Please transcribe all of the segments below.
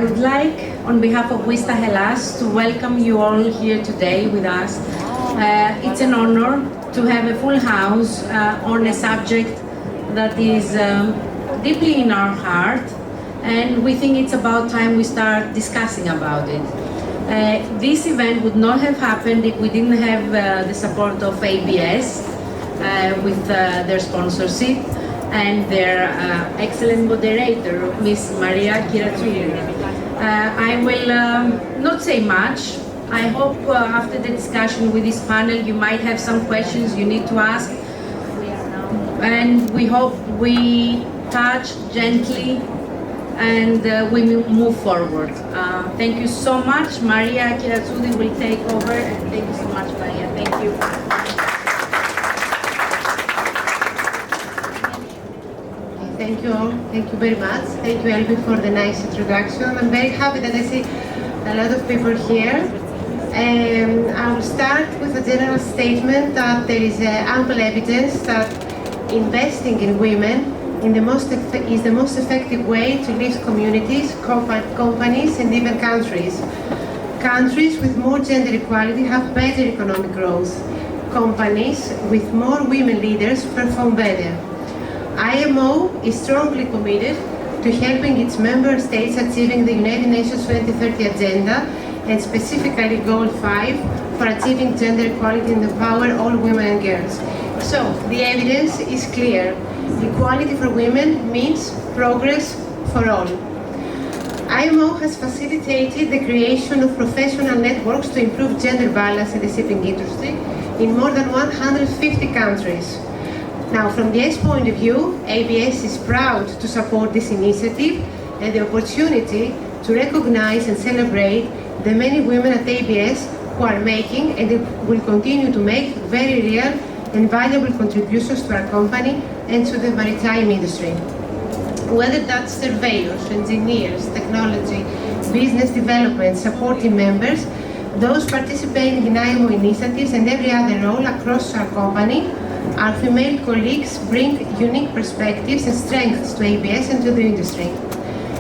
I would like, on behalf of WISTA Hellas, to welcome you all here today with us. It's an honor to have a full house on a subject that is deeply in our heart, and we think it's about time we start discussing about it. This event would not have happened if we didn't have the support of ABS with their sponsorship and their excellent moderator, Ms. Maria Kiratsou. I will not say much. I hope after the discussion with this panel you might have some questions you need to ask, and we hope we touch gently and we move forward. Thank you so much. Maria Kiratsou will take over, and thank you so much, Maria. Thank you. Thank you all. Thank you very much. Thank you, Elvi, for the nice introduction. I'm very happy that I see a lot of people here. I will start with a general statement that there is ample evidence that investing in women is the most effective way to lift communities, companies, and even countries. Countries with more gender equality have better economic growth. Companies with more women leaders perform better. IMO is strongly committed to helping its member states achieving the United Nations 2030 Agenda, and specifically Goal 5 for achieving gender equality and empower all women and girls. So, the evidence is clear. Equality for women means progress for all. IMO has facilitated the creation of professional networks to improve gender balance in the shipping industry in more than 150 countries. Now, from the S point of view, ABS is proud to support this initiative and the opportunity to recognize and celebrate the many women at ABS who are making and will continue to make very real and valuable contributions to our company and to the maritime industry. Whether that's surveyors, engineers, technology, business development, supporting members, those participating in IMO initiatives and every other role across our company, our female colleagues bring unique perspectives and strengths to ABS and to the industry.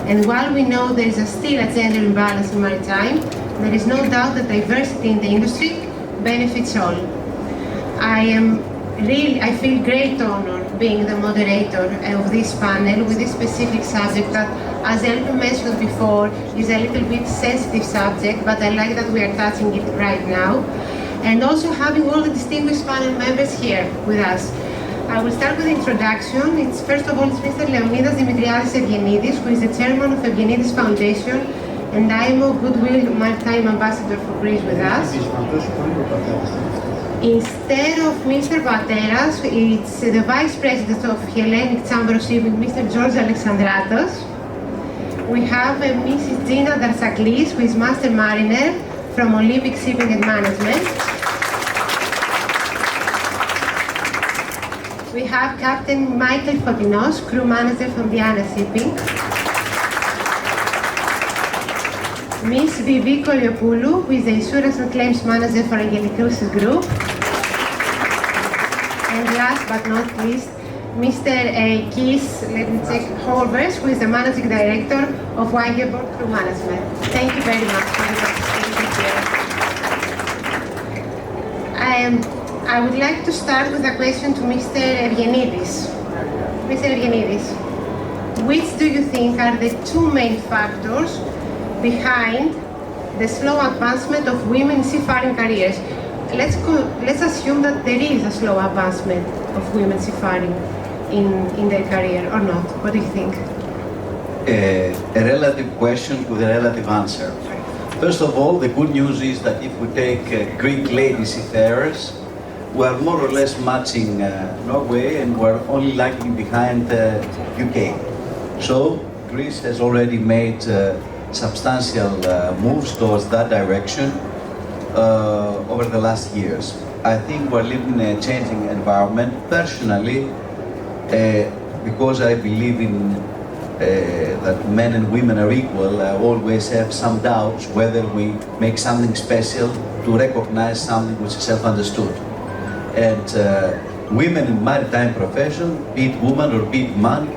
And while we know there is still a gender imbalance in maritime, there is no doubt that diversity in the industry benefits all. I feel great honor being the moderator of this panel with this specific subject that, as Elvi mentioned before, is a little bit sensitive subject, but I like that we are touching it right now. And also having all the distinguished panel members here with us. I will start with the introduction. First of all, it's Mr. Leonidas Dimitriadis Evgenidis, who is the chairman of Evgenidis Foundation and IMO Goodwill Maritime Ambassador for Greece with us. Instead of Mr. Pateras, it's the Vice President of Hellenic Chamber of Shipping, Mr. George Alexandratos. We have Mrs. Gina Darsaklis, who is Master Mariner from Olympic Shipping and Management. We have Captain Michael Fotinos, crew manager from Diana Shipping. Ms. Vivi Koliopoulou, who is the insurance and claims manager for Angelicrusis Group. And last but not least, Mr. Keith, Horvers, who is the managing director of Wangerborg Crew Management. Thank you very much for the participation here. I would like to start with a question to Mr. Evgenidis. Mr. Evgenidis, which do you think are the two main factors behind the slow advancement of women in seafaring careers? Let's assume that there is a slow advancement of women seafaring in their career, or not? What do you think? A relative question with a relative answer. First of all, the good news is that if we take Greek lady seafarers, we are more or less matching Norway, and we're only lagging behind UK. So Greece has already made substantial moves towards that direction over the last years. I think we're living in a changing environment. Personally, because I believe in that men and women are equal, I always have some doubts whether we make something special to recognize something which is self-understood. And women in maritime profession, be it woman or be it man,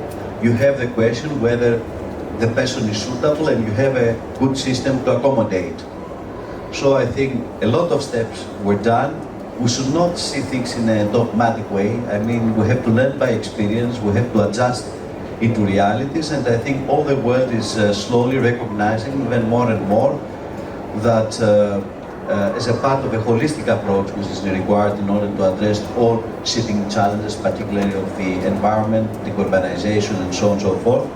you have the question whether the person is suitable and you have a good system to accommodate. So I think a lot of steps were done. We should not see things in a dogmatic way. I mean, we have to learn by experience, we have to adjust into realities, and I think all the world is slowly recognizing even more and more that as a part of a holistic approach which is required in order to address all shipping challenges, particularly of the environment, decarbonization and so on and so forth,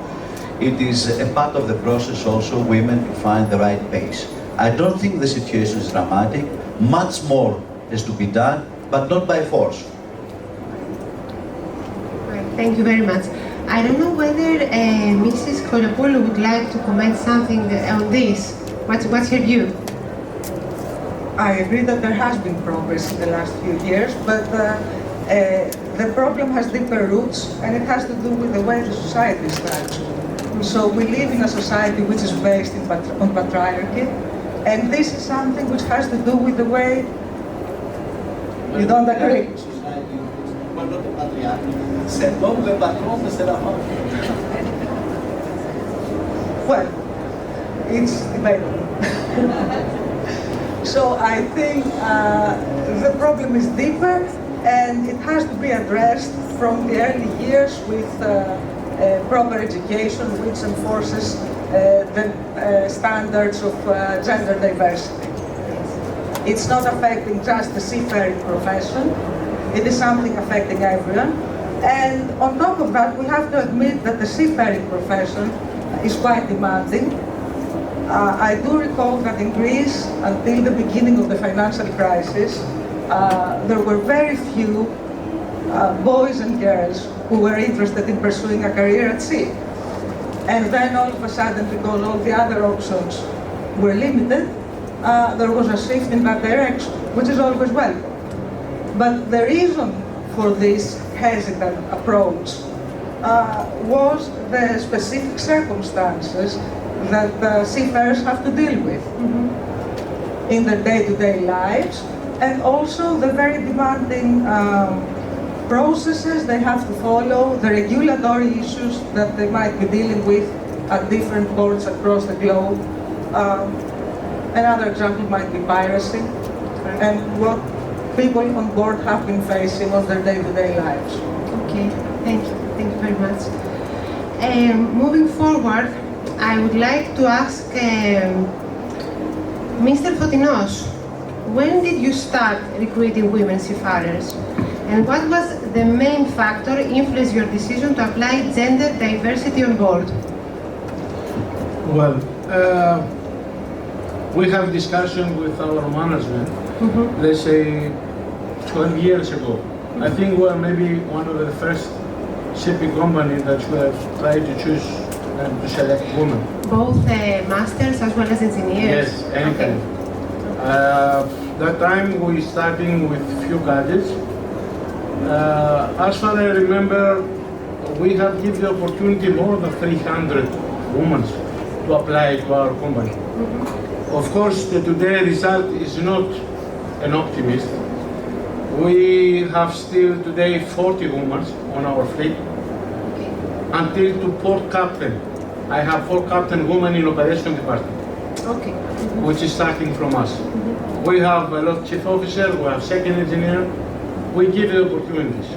it is a part of the process also women to find the right pace. I don't think the situation is dramatic. Much more has to be done, but not by force. Thank you very much. I don't know whether Mrs. Kolopoulou would like to comment something on this. What's her view? I agree that there has been progress in the last few years, but the problem has deeper roots, and it has to do with the way the society is structured. So we live in a society which is based on patriarchy, and this is something which has to do with the way. You don't agree? Well, it's debatable. So I think the problem is deeper, and it has to be addressed from the early years with proper education which enforces the standards of gender diversity. It's not affecting just the seafaring profession, it is something affecting everyone. And on top of that, we have to admit that the seafaring profession is quite demanding. I do recall that in Greece, until the beginning of the financial crisis, there were very few boys and girls who were interested in pursuing a career at sea. And then all of a sudden, because all the other options were limited, there was a shift in that direction, which is always welcome. But the reason for this hesitant approach was the specific circumstances that seafarers have to deal with in their day-to-day lives, and also the very demanding processes they have to follow, the regulatory issues that they might be dealing with at different ports across the globe. Another example might be piracy, and what people on board have been facing on their day-to-day lives. Okay, thank you very much. Moving forward, I would like to ask Mr. Fotinos, when did you start recruiting women seafarers? And what was the main factor influencing your decision to apply gender diversity on board? Well, we have discussion with our management, let's say 12 years ago. I think we are maybe one of the first shipping companies that we have tried to choose and to select women. Both masters as well as engineers? Yes, anything. That time we starting with few gadgets. As far as I remember, we have given the opportunity more than 300 women to apply to our company. Of course, the today result is not an optimist. We have still today 40 women on our fleet. Until to port captain, I have 4 captain women in operation department. Okay. Which is starting from us. We have a lot of chief officer, we have second engineer. We give the opportunities,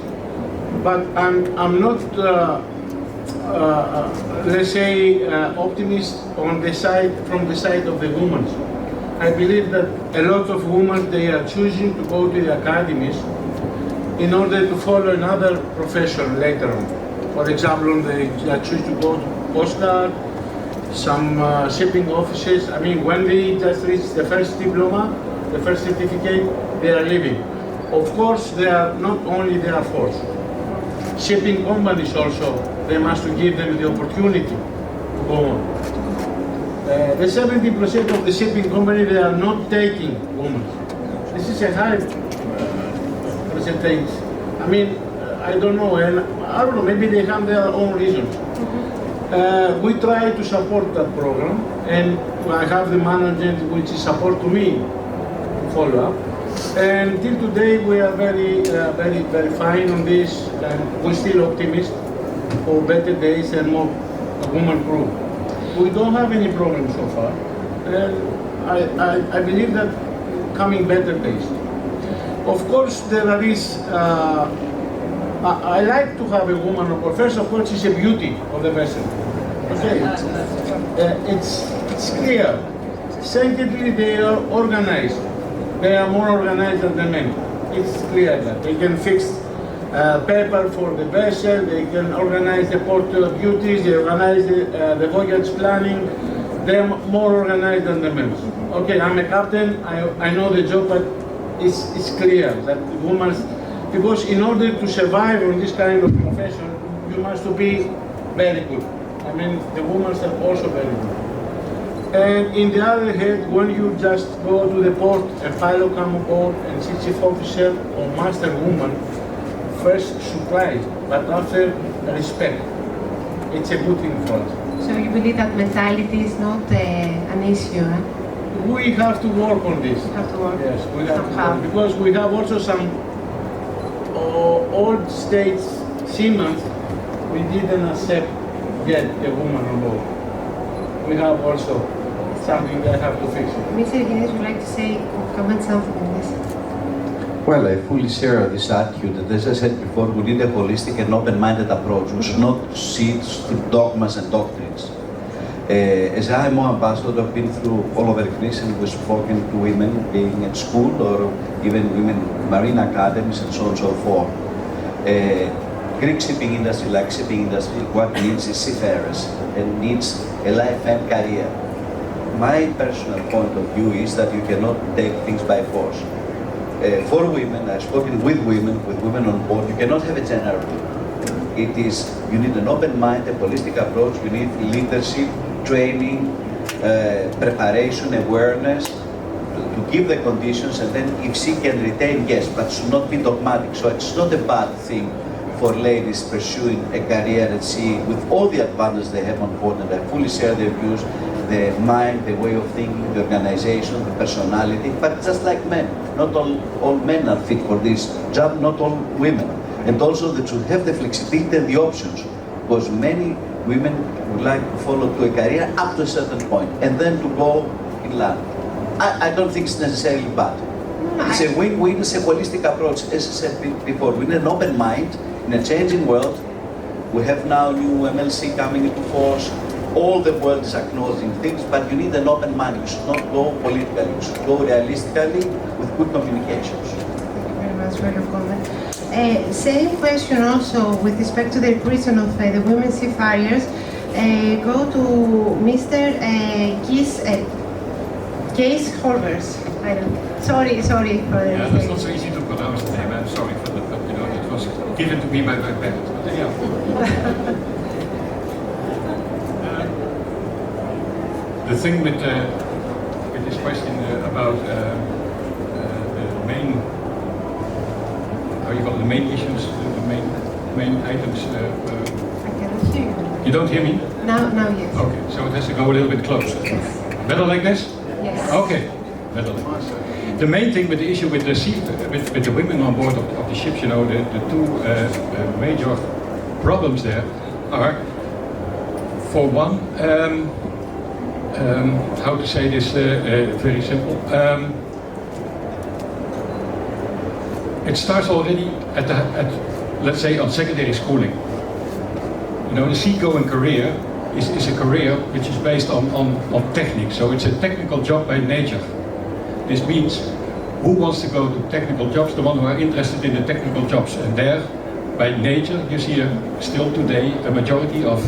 but I'm not, let's say, optimist on the side from the side of the women. I believe that a lot of women, they are choosing to go to the academies in order to follow another profession later on. For example, they choose to go to Coast Guard, some shipping offices. I mean, when they just reach the first diploma, the first certificate, they are leaving. Of course, they are not only their force. Shipping companies also, they must give them the opportunity to go on. The 70% of the shipping company, they are not taking women. This is a high percentage. I mean, I don't know, and I don't know, maybe they have their own reasons. We try to support that program, and I have the management which is support to me to follow up. And till today, we are very fine on this, and we're still optimistic for better days and more woman crew. we don't have any problem so far. I believe that coming better days. Of course, there is. I like to have a woman on board. First of all, she's a beauty of the vessel. Okay, it's clear. Secondly, they are organized. They are more organized than the men. It's clear that they can fix paper for the vessel. They can organize the port duties. They organize the voyage planning. They are more organized than the men. Okay, I'm a captain. I know the job, but it's clear that women. Because in order to survive in this kind of profession, you must be very good. I mean, the women are also very good. And in the other hand, when you just go to the port, a pilot come aboard and chief officer or master woman, first surprise, but after respect. It's a good thing for us. So you believe that mentality is not an issue? We have to work on this. You have to work. Yes, we have somehow. to work. Because we have also some old states seamen, we didn't accept yet a woman on board. We have also something that have to fix it. Mr. Guinness would like to say, comment something on this. Well, I fully share this attitude that, as I said before, we need a holistic and open-minded approach. We should not see it through dogmas and doctrines. As IMO ambassador, I've been through all over Greece and we've spoken to women being at school or even women marine academies and so on and so forth. Greek shipping industry, like shipping industry, what needs is seafarers and needs a lifetime career. My personal point of view is that you cannot take things by force. For women, I've spoken with women on board, you cannot have a general rule. It is, you need an open mind, a holistic approach, you need leadership, training, preparation, awareness, to give the conditions, and then if she can retain, yes, but should not be dogmatic. So it's not a bad thing for ladies pursuing a career at sea with all the advantages they have on board, and I fully share their views, the mind, the way of thinking, the organization, the personality, but just like men, not all men are fit for this job, not all women. And also they should have the flexibility and the options, because many women would like to follow to a career up to a certain point, and then to go in land. I don't think it's necessarily bad. It's a win-win, it's a holistic approach. As I said before, we need an open mind in a changing world. We have now new MLC coming into force. All the world is acknowledging things, but you need an open mind. You should not go politically. You should go realistically with good communications. Thank you very much for your comment. Same question also with respect to the recruitment of the women seafarers. Go to Mr. Case Horvers. I don't. Sorry for the Yeah, that's not so easy to pronounce the name. I'm sorry for that, but you know, it was given to me by my parents. But anyhow. The thing with this question about the main, how you call it, the main issues, the main items. I cannot hear you. You don't hear me? Now yes. Okay, so it has to go a little bit closer. Yes. Better like this? Yes. Okay, better like this. The main thing with the issue with the with the women on board of the ships, you know, the two major problems there are, for one, how to say this very simple. It starts already at let's say on secondary schooling. You know, the seagoing career is a career which is based on technique. So it's a technical job by nature. This means who wants to go to technical jobs? The one who are interested in the technical jobs. And there, by nature, you see still today a majority of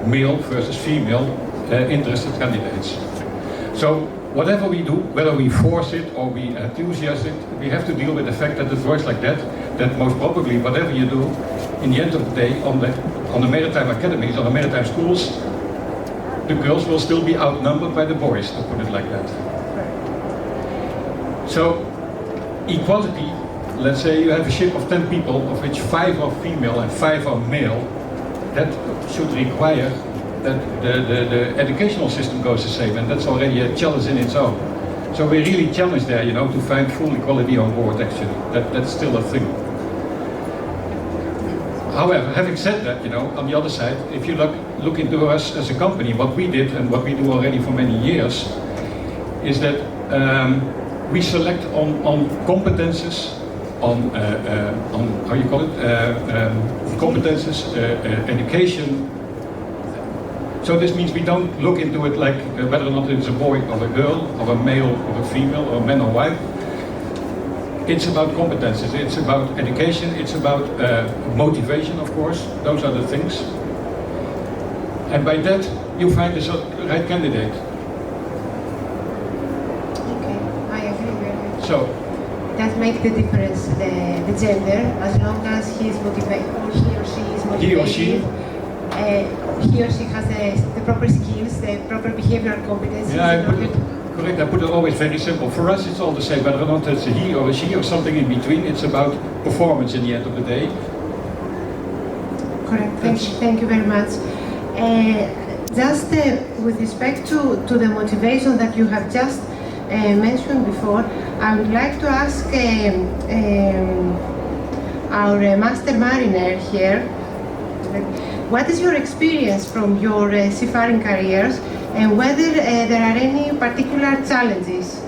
male versus female interested candidates. So whatever we do, whether we force it or we enthusiast it, we have to deal with the fact that it works like that, that most probably whatever you do, in the end of the day, on the maritime academies, on the maritime schools, the girls will still be outnumbered by the boys, to put it like that. So, equality, let's say you have a ship of 10 people, of which 5 are female and 5 are male, that should require that the educational system goes the same, and that's already a challenge in its own. So we really challenge there, you know, to find full equality on board actually. That's still a thing. However, having said that, you know, on the other side, if you look into us as a company, what we did and what we do already for many years, is that we select on competences, on how you call it, competences, education. So this means we don't look into it like whether or not it's a boy or a girl, or a male or a female, or a man or wife. It's about competences, it's about education, it's about motivation, of course. Those are the things. And by that, you find the right candidate. Okay, I agree very much. So, That makes the difference, the gender, as long as he is motivated, he or she is motivated. He or she? He or she has the proper skills, the proper behavioral competencies. yeah, correct, I put it always very simple. For us, it's all the same, whether or not it's a he or a she or something in between. It's about performance in the end of the day. Correct, thank you very much. Just with respect to the motivation that you have just mentioned before, I would like to ask our master mariner here, what is your experience from your seafaring careers, and whether there are any particular challenges?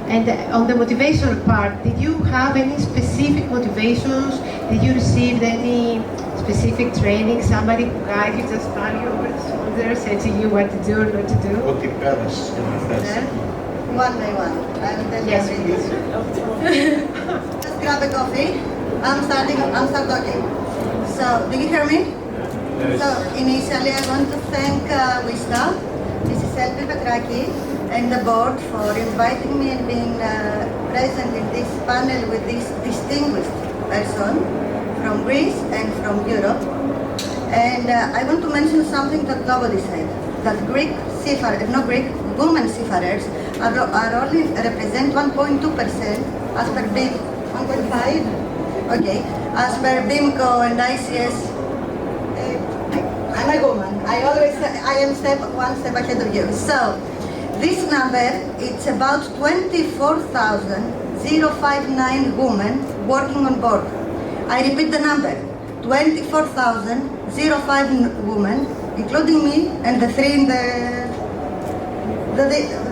And on the motivational part, did you have any specific motivations? Did you receive any specific training? Somebody who guided you, just pat you over the shoulder, said to you what to do or not to do? One by one. I will tell you Yes, everything. Just grab a coffee. I'm start talking. So, do you hear me? Yes. So, initially I want to thank WISTA, Mrs. Elpi Petraki, and the board for inviting me and being present in this panel with this distinguished person from Greece and from Europe. And I want to mention something that nobody said, that Greek seafarers, no Greek, women seafarers are only represent 1.2% as per BIM, 1.5? Okay, as per BIMCO and ICS. I'm a woman. I always say I am one step ahead of you. So, this number, it's about 24,059 women working on board. I repeat the number, 24,005 women, including me and the three in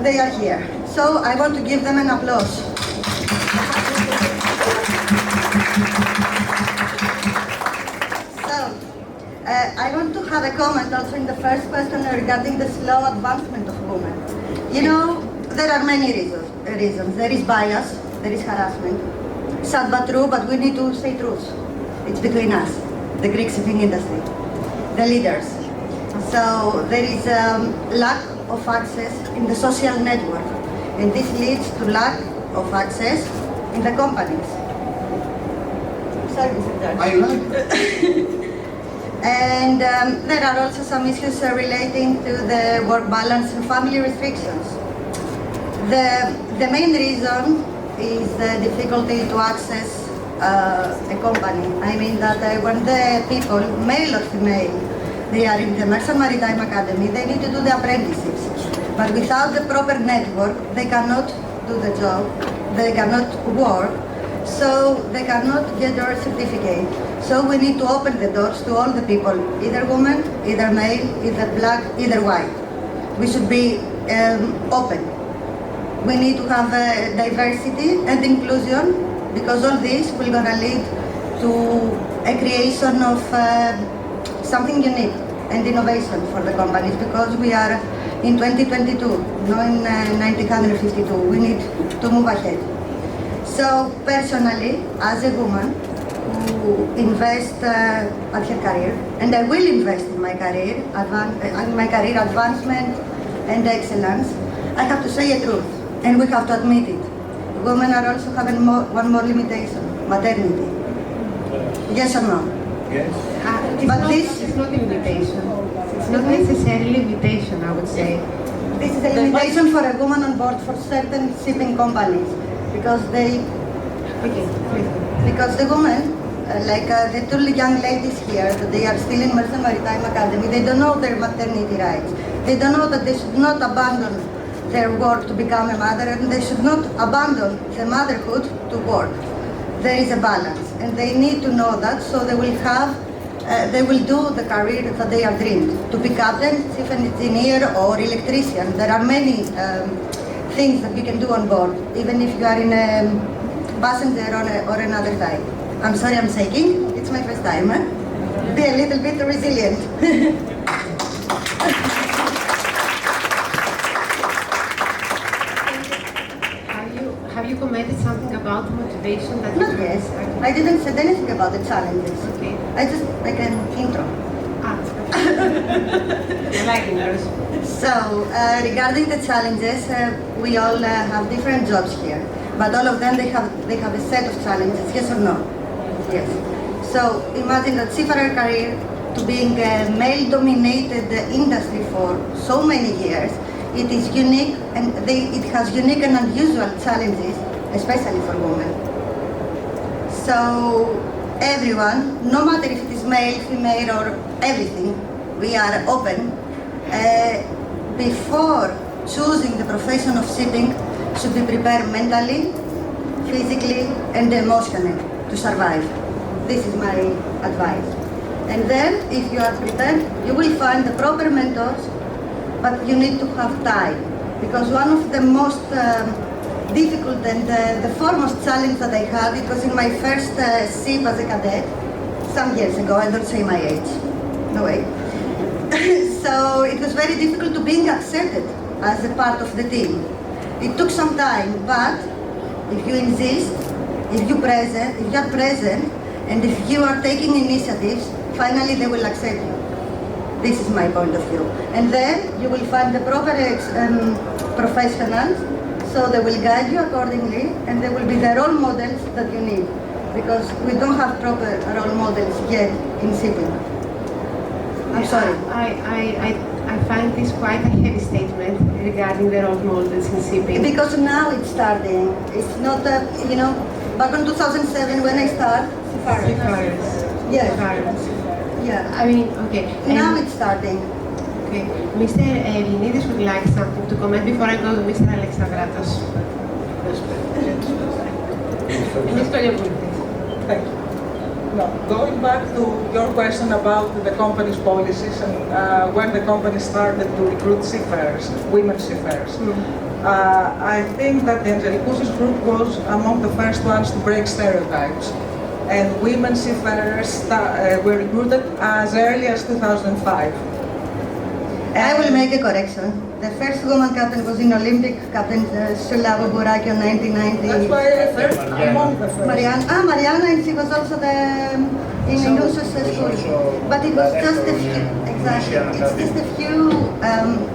they are here. So I want to give them an applause. So, I want to have a comment also in the first question regarding the slow advancement of women. You know, there are many reasons. There is bias, there is harassment. Sad but true, but we need to say truth. It's between us, the Greek shipping industry, the leaders. So there is lack of access in the social network, and this leads to lack of access in the companies. Sorry, Mr. Judge. I like it. And there are also some issues relating to the work balance and family restrictions. The main reason is the difficulty to access a company. I mean that when the people, male or female, they are in the Merchant Maritime Academy, they need to do the apprenticeships. But without the proper network, they cannot do the job, they cannot work, so they cannot get their certificate. So we need to open the doors to all the people, either woman, either male, either black, either white. We should be open. We need to have diversity and inclusion, because all this will gonna lead to a creation of something unique and innovation for the companies, because we are in 2022, not in 1952. We need to move ahead. So personally, as a woman who invests at her career, and I will invest in my career, advancement and excellence, I have to say a truth, and we have to admit it. Women are also having one more limitation, maternity. Yes or no? Yes. But this is not a limitation. It's not necessarily limitation, I would say. This is a limitation for a woman on board for certain shipping companies, because they, because the women, like the two young ladies here, they are still in Merchant Maritime Academy, they don't know their maternity rights. They don't know that they should not abandon their work to become a mother, and they should not abandon the motherhood to work. There is a balance, and they need to know that, so they will have they will do the career that they are dreamed, to be captain, chief engineer or electrician. There are many things that you can do on board, even if you are in a passenger or another type. I'm sorry I'm shaking, it's my first time. Be a little bit resilient. Have you commented something about the motivation that Not yet. I didn't say anything about the challenges. Okay. I just like an intro. I like English. So, regarding the challenges, we all have different jobs here, but all of them they have a set of challenges. Yes or no? Yes. So imagine that seafarer career to being a male-dominated industry for so many years. It is unique, and it has unique and unusual challenges, especially for women. So everyone, no matter if it is male, female, or everything, we are open. Before choosing the profession of shipping, should be prepared mentally, physically, and emotionally to survive. This is my advice. And then, if you are prepared, you will find the proper mentors, but you need to have time. Because one of the most difficult and the foremost challenge that I had, it was in my first ship as a cadet, some years ago, I don't say my age, no way. So it was very difficult to being accepted as a part of the team. It took some time, but if you insist, if you are present, and if you are taking initiatives, finally they will accept you. This is my point of view. And then you will find the proper professionals, so they will guide you accordingly, and they will be the role models that you need, because we don't have proper role models yet in shipping. I'm sorry. I find this quite a heavy statement regarding the role models in shipping. Because now it's starting. It's not, back in 2007 when I started, Seafarers. Yes. Seafarers. Yeah. I mean, okay. Now it's starting. Okay. Mr. Evinidis would like something to comment before I go to Mr. Alexandratos. Thank you. No, going back to your question about the company's policies and when the company started to recruit seafarers, women seafarers. I think that the Angelikoussis group was among the first ones to break stereotypes. And women seafarers were recruited as early as 2005. I will make a correction. The first woman captain was in Olympic Captain Sulava Bouraki in 1990. That's why I referred among the first. Mariana, and she was also in Inusus school. But it was just a few, exactly, it's just a few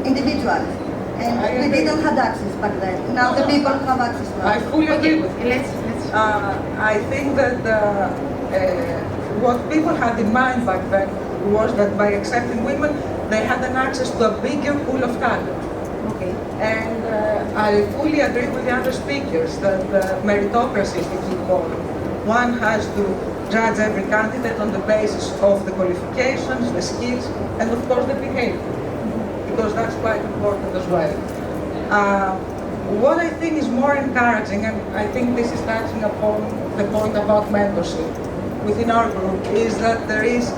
individuals. And we didn't have access back then. Now the people have access now. I fully agree with you. Let's. I think that what people had in mind back then was that by accepting women, they had an access to a bigger pool of talent. Okay. And I fully agree with the other speakers that meritocracy is the key point. One has to judge every candidate on the basis of the qualifications, the skills, and of course the behavior, because that's quite important as well. What I think is more encouraging, and I think this is touching upon the point about mentorship within our group, is that there is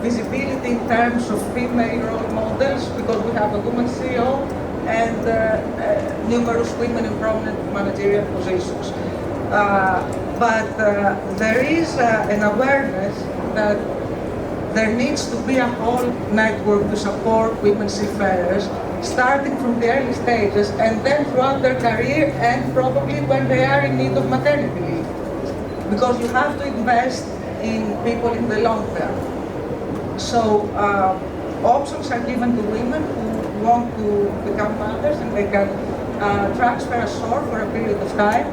visibility in terms of female role models, because we have a woman CEO and numerous women in prominent managerial positions. But there is an awareness that there needs to be a whole network to support women seafarers, starting from the early stages and then throughout their career, and probably when they are in need of maternity leave. Because you have to invest in people in the long term. So options are given to women who want to become mothers, and they can transfer ashore for a period of time.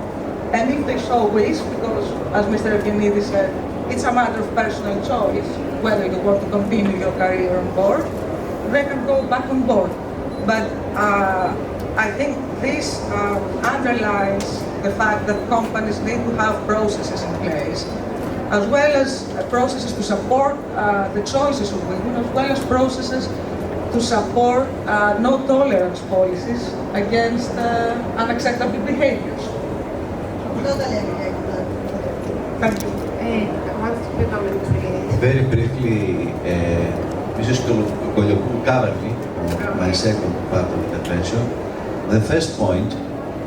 And if they so wish, because as Mr. Evinidis said, it's a matter of personal choice whether you want to continue your career on board, they can go back on board. But I think this underlines the fact that companies need to have processes in place, as well as processes to support the choices of women, as well as processes to support no tolerance policies against unacceptable behaviors. Totally agree. Thank you. I want to comment. Very briefly, Mrs. Koliopou covered me on my second part of the intervention. The first point,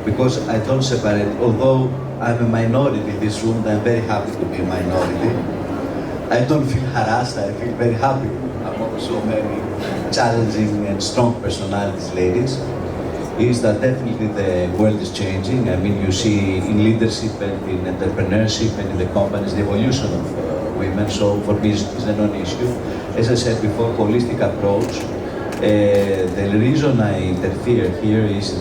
because I don't separate, although I'm a minority in this room, I'm very happy to be a minority. I don't feel harassed, I feel very happy among so many challenging and strong personalities, ladies. Is that definitely the world is changing. I mean, you see in leadership and in entrepreneurship and in the companies the evolution of women. So for me, it's a non-issue. As I said before, holistic approach. The reason I interfere here is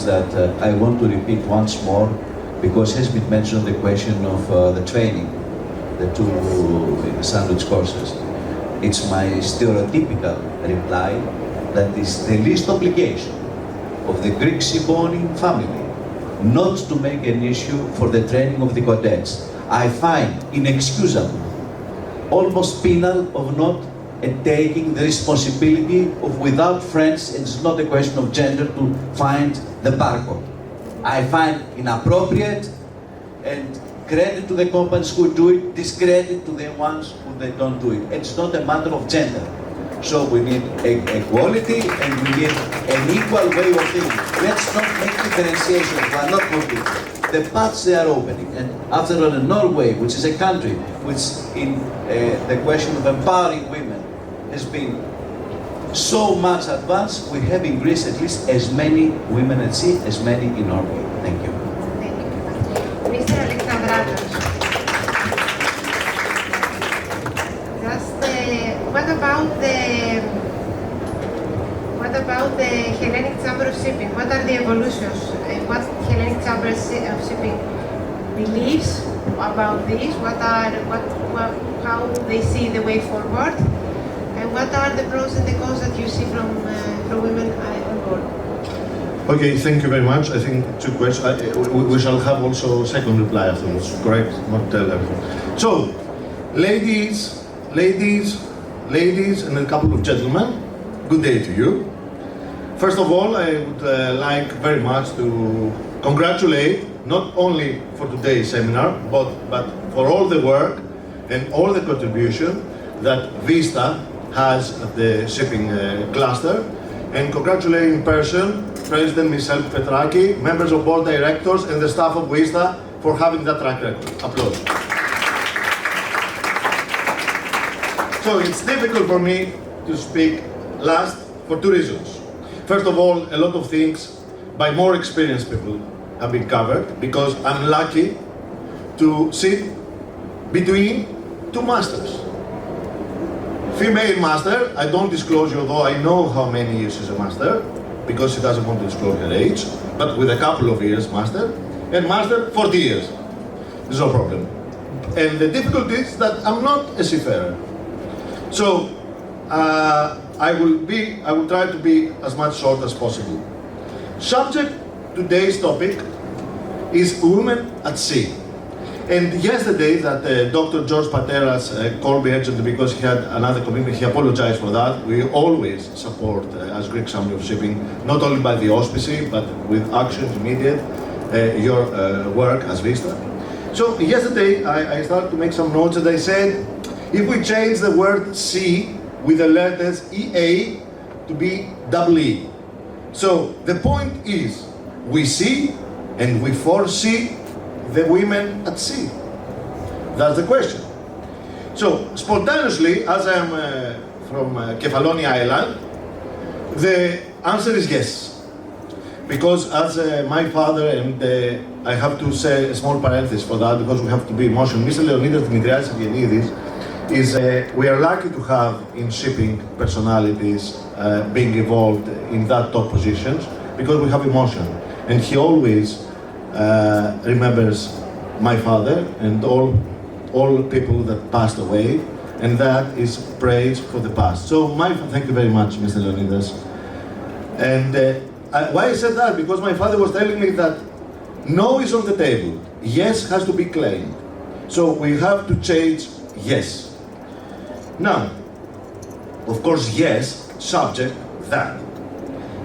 that I want to repeat once more, because has been mentioned the question of the training, the two sandwich courses. It's my stereotypical reply that is the least obligation of the Greek seafaring family not to make an issue for the training of the cadets. I find inexcusable, almost penal, of not taking the responsibility of without friends, and it's not a question of gender, to find the barcode. I find inappropriate, and credit to the companies who do it, discredit to the ones who they don't do it. It's not a matter of gender. So we need equality and we need an equal way of thinking. Let's not make differentiation. We are not competing. The paths they are opening. And after all, in Norway, which is a country which in the question of empowering women has been so much advanced, we have in Greece at least as many women at sea as many in Norway. Thank you. Thank you. Mr. Alexandratos. What about the Hellenic Chamber of Shipping? What are the evolutions? What Hellenic Chamber of Shipping believes about this? How they see the way forward? And what are the pros and the cons that you see from women on board? Okay, thank you very much. I think two questions. We shall have also a second reply afterwards, correct? Not tell everything. So, ladies, and a couple of gentlemen, good day to you. First of all, I would like very much to congratulate, not only for today's seminar, but for all the work and all the contribution that WISTA has at the shipping cluster, and congratulate in person President Michelle Petraki, members of board directors, and the staff of WISTA for having that track record. Applause. So it's difficult for me to speak last for two reasons. First of all, a lot of things by more experienced people have been covered, because I'm lucky to sit between two masters. Female master, I don't disclose you, although I know how many years she's a master, because she doesn't want to disclose her age, but with a couple of years master, and master 40 years. There's no problem. And the difficulty is that I'm not a seafarer. So I will try to be as much short as possible. Subject today's topic is women at sea. And yesterday that Dr. George Pateras called me urgently because he had another commitment, he apologized for that. We always support, as Greek Chamber of Shipping, not only by the auspices, but with actions immediate, your work as WISTA. So yesterday I started to make some notes, and I said, if we change the word sea with the letters EA to be EE. So the point is, we see and we foresee the women at sea. That's the question. So spontaneously, as I am from Kefalonia Island, the answer is yes. Because as my father, and I have to say a small parenthesis for that, because we have to be emotional, Mr. Leonidas Dimitriadis Eugenides, is we are lucky to have in shipping personalities being involved in that top positions, because we have emotion. And he always remembers my father and all people that passed away, and that is praise for the past. So thank you very much, Mr. Leonidas. And why I said that? Because my father was telling me that no is on the table, yes has to be claimed. So we have to change yes. Now, of course, yes, subject that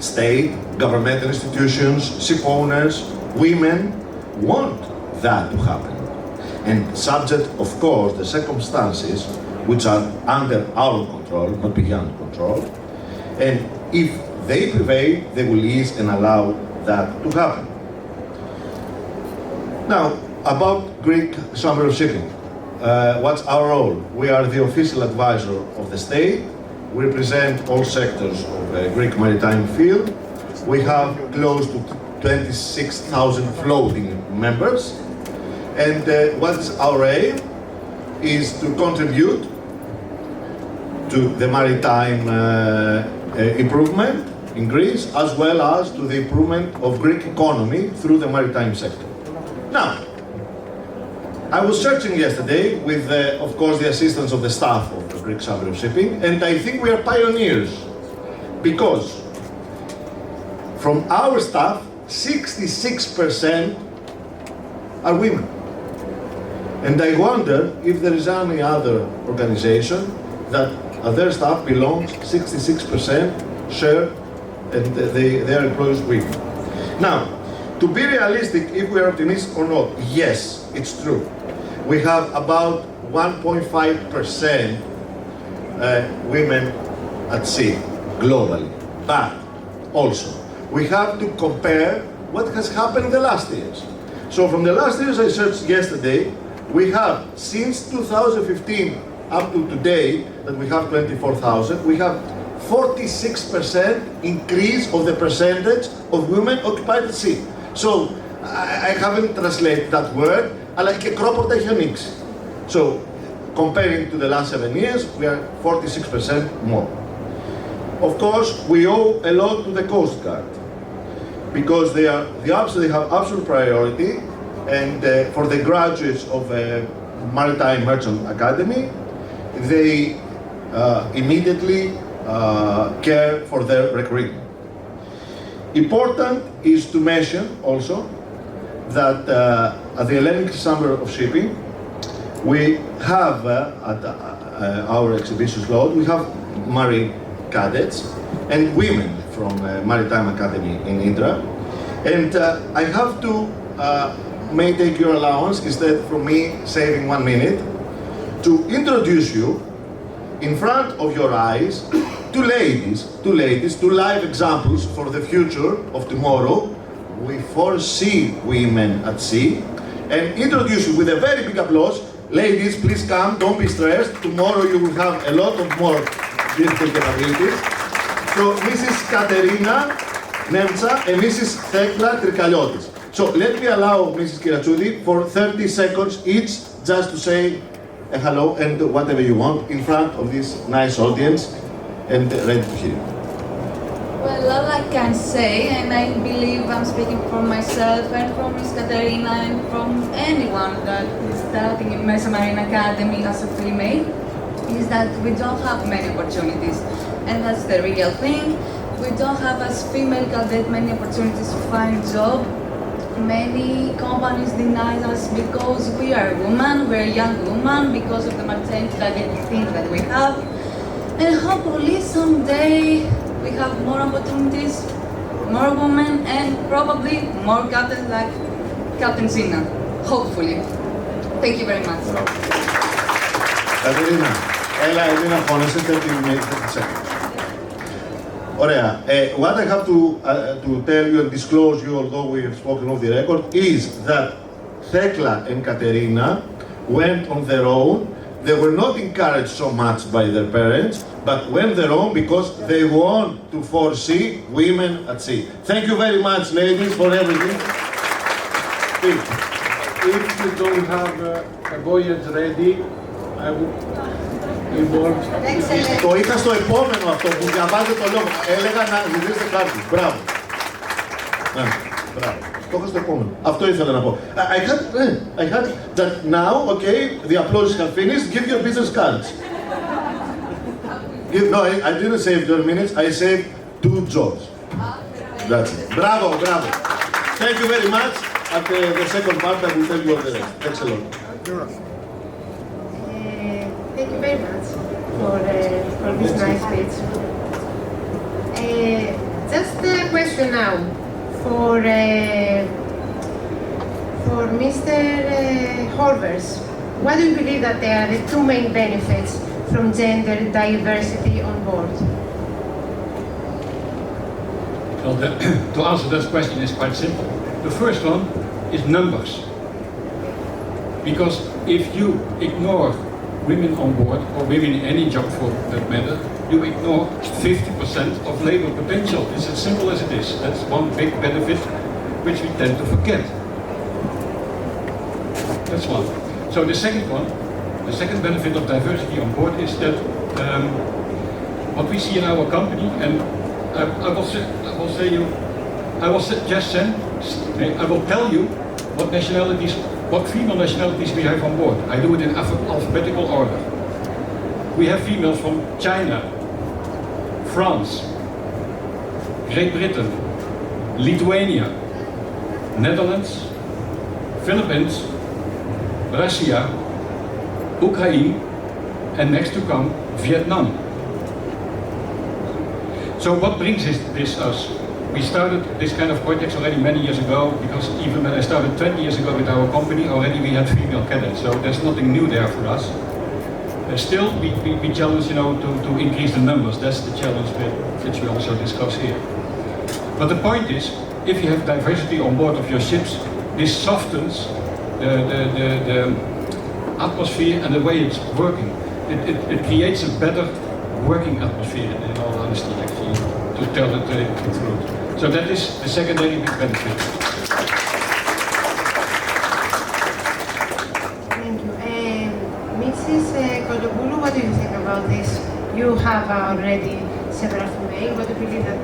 state, governmental institutions, ship owners, women want that to happen. And subject, of course, the circumstances which are under our control, not beyond control. And if they prevail, they will ease and allow that to happen. Now, about Greek Chamber of Shipping. What's our role? We are the official advisor of the state. We represent all sectors of the Greek maritime field. We have close to 26,000 floating members. And what is our aim is to contribute to the maritime improvement in Greece, as well as to the improvement of Greek economy through the maritime sector. Now, I was searching yesterday with, of course, the assistance of the staff of the Greek Chamber of Shipping, and I think we are pioneers, because from our staff, 66% are women. And I wonder if there is any other organization that their staff belongs 66% share and their employees women. Now, to be realistic, if we are optimistic or not, yes, it's true. We have about 1.5% women at sea globally. But also, we have to compare what has happened in the last years. So from the last years I searched yesterday, we have, since 2015 up to today, that we have 24,000, we have 46% increase of the percentage of women occupied at sea. So, I haven't translated that word, αλλά και κρόπορτα έχει ανοίξει. So, comparing to the last 7 years, we are 46% more. Of course, we owe a lot to the Coast Guard, because they have absolute priority, and for the graduates of Maritime Merchant Academy, they immediately care for their recruitment. Important is to mention also that at the Hellenic Chamber of Shipping, we have at our exhibition slot, we have marine cadets and women from Maritime Academy in Indra. And I have to may take your allowance, instead from me saving 1 minute, to introduce you in front of your eyes two live examples for the future of tomorrow. We foresee women at sea, and introduce you with a very big applause. Ladies, please come, don't be stressed. Tomorrow you will have a lot of more beautiful capabilities. So, Mrs. Katerina Nemtsa and Mrs. Thekla Trikaliotis. So, let me allow Mrs. Kirachoudi for 30 seconds each, just to say hello and whatever you want in front of this nice audience, and ready to hear. Well, all I can say, and I believe I'm speaking for myself and from Miss Katerina and from anyone that is starting in Mesa Marine Academy as a female, is that we don't have many opportunities. And that's the real thing. We don't have, as female cadet, many opportunities to find job. Many companies deny us because we are women, we're young women, because of the maternity things that we have. And hopefully someday we have more opportunities, more women, and probably more captains like Captain Zina. Hopefully. Thank you very much. Katerina, έλα Ελίνα φώνεσαι 30 seconds. Ωραία. What I have to tell you and disclose you, although we have spoken off the record, is that Thekla and Katerina went on their own. They were not encouraged so much by their parents, but went their own because they want to foresee women at sea. Thank you very much, ladies, for everything. If you don't have a voyage ready, I would involve. Το είχα στο επόμενο αυτό που διαβάζετε το λόγο. Έλεγα να ζητήσετε κάτι. Μπράβο. Μπράβο. Το είχα στο επόμενο. Αυτό ήθελα να πω. I had that now, okay, the applause have finished. Give your business cards. No, I didn't save 12 minutes. I saved 2 jobs. That's it. Bravo, bravo. Thank you very much. At the second part, I will tell you all the rest. Thanks a lot. Thank you very much for this nice speech. Just a question now for Mr. Horvers. What do you believe that they are the 2 main benefits from gender diversity on board? Well, to answer that question is quite simple. The first one is numbers. Because if you ignore women on board, or women in any job for that matter, you ignore 50% of labor potential. It's as simple as it is. That's one big benefit which we tend to forget. That's one. So the second one, the second benefit of diversity on board is that what we see in our company, and I will tell you what nationalities, what female nationalities we have on board. I do it in alphabetical order. We have females from China, France, Great Britain, Lithuania, Netherlands, Philippines, Russia, Ukraine, and next to come, Vietnam. So what brings this us? We started this kind of projects already many years ago, because even when I started 20 years ago with our company, already we had female cadets, so there's nothing new there for us. Still, we challenge, to increase the numbers. That's the challenge which we also discuss here. But the point is, if you have diversity on board of your ships, this softens the atmosphere and the way it's working. It creates a better working atmosphere, in all honesty, actually, to tell the truth. So that is the secondary big benefit. Thank you. Mrs. Koloboulou, what do you think about this? You have already several female. What do you believe that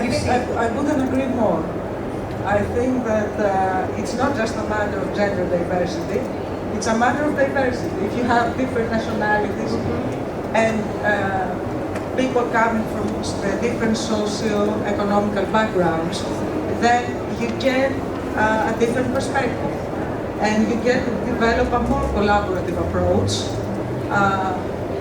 you see? I couldn't agree more. I think that it's not just a matter of gender diversity, it's a matter of diversity. If you have different nationalities and people coming from different socio-economical backgrounds, then you get a different perspective and you get to develop a more collaborative approach.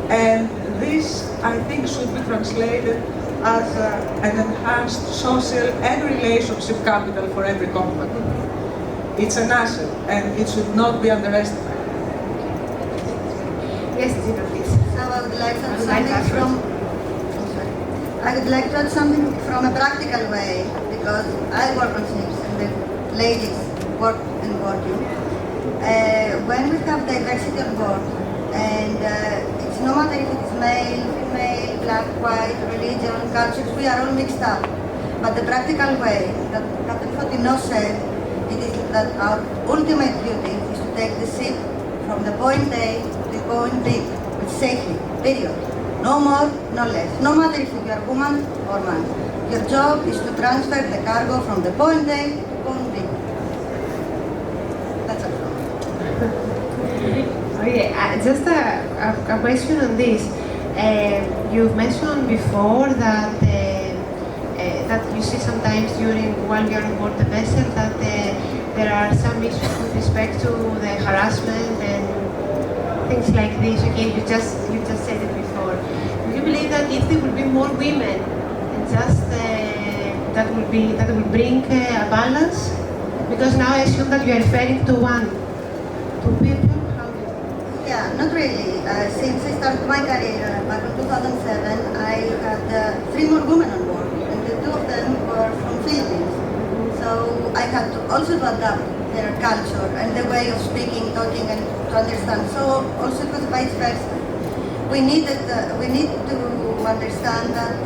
And this, I think, should be translated as an enhanced social and relationship capital for every company. It's an asset and it should not be underestimated. Yes, Gina, please. So I would like to add something from a practical way, because I work on ships and the ladies work and working. When we have diversity on board, and it's no matter if it's male, female, black, white, religion, cultures, we are all mixed up. But the practical way that Captain Fotino said, it is that our ultimate duty is to take the ship from the point A to the point B with safety, period. No more, no less. No matter if you are woman or man. Your job is to transfer the cargo from the point A to point B. That's all. Okay, just a question on this. You've mentioned before that that you see sometimes while you're on board the vessel that there are some issues with respect to the harassment and things like this. Okay, you just said it before. Do you believe that if there will be more women, and just that will bring a balance? Because now I assume that you are referring to two people. Yeah, not really. Since I started my career back in 2007, I had 3 more women on board, and the 2 of them were from Philippines. So I had to also adapt their culture and the way of speaking, talking, and to understand. So also it was vice versa. We need to understand that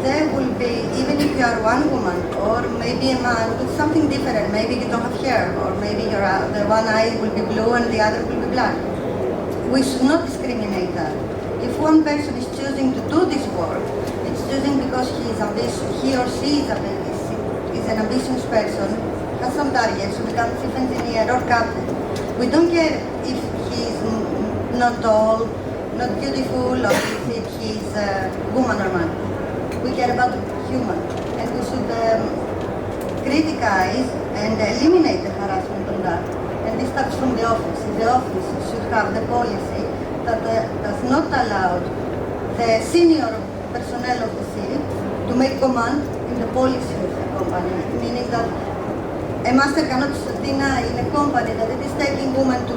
there will be, even if you are one woman or maybe a man with something different, maybe you don't have hair, or maybe the one eye will be blue and the other will be black. We should not discriminate that. If one person is choosing to do this work, it's choosing because he or she is an ambitious person, has some targets to become chief engineer or captain. We don't care if he's not tall, not beautiful, or if he's a woman or man. We care about human, and we should criticize and eliminate the harassment on that. And this starts from the office. The office should have the policy that does not allow the senior personnel of the ship to make command in the policy of the company, meaning that a master cannot deny in a company that it is taking women to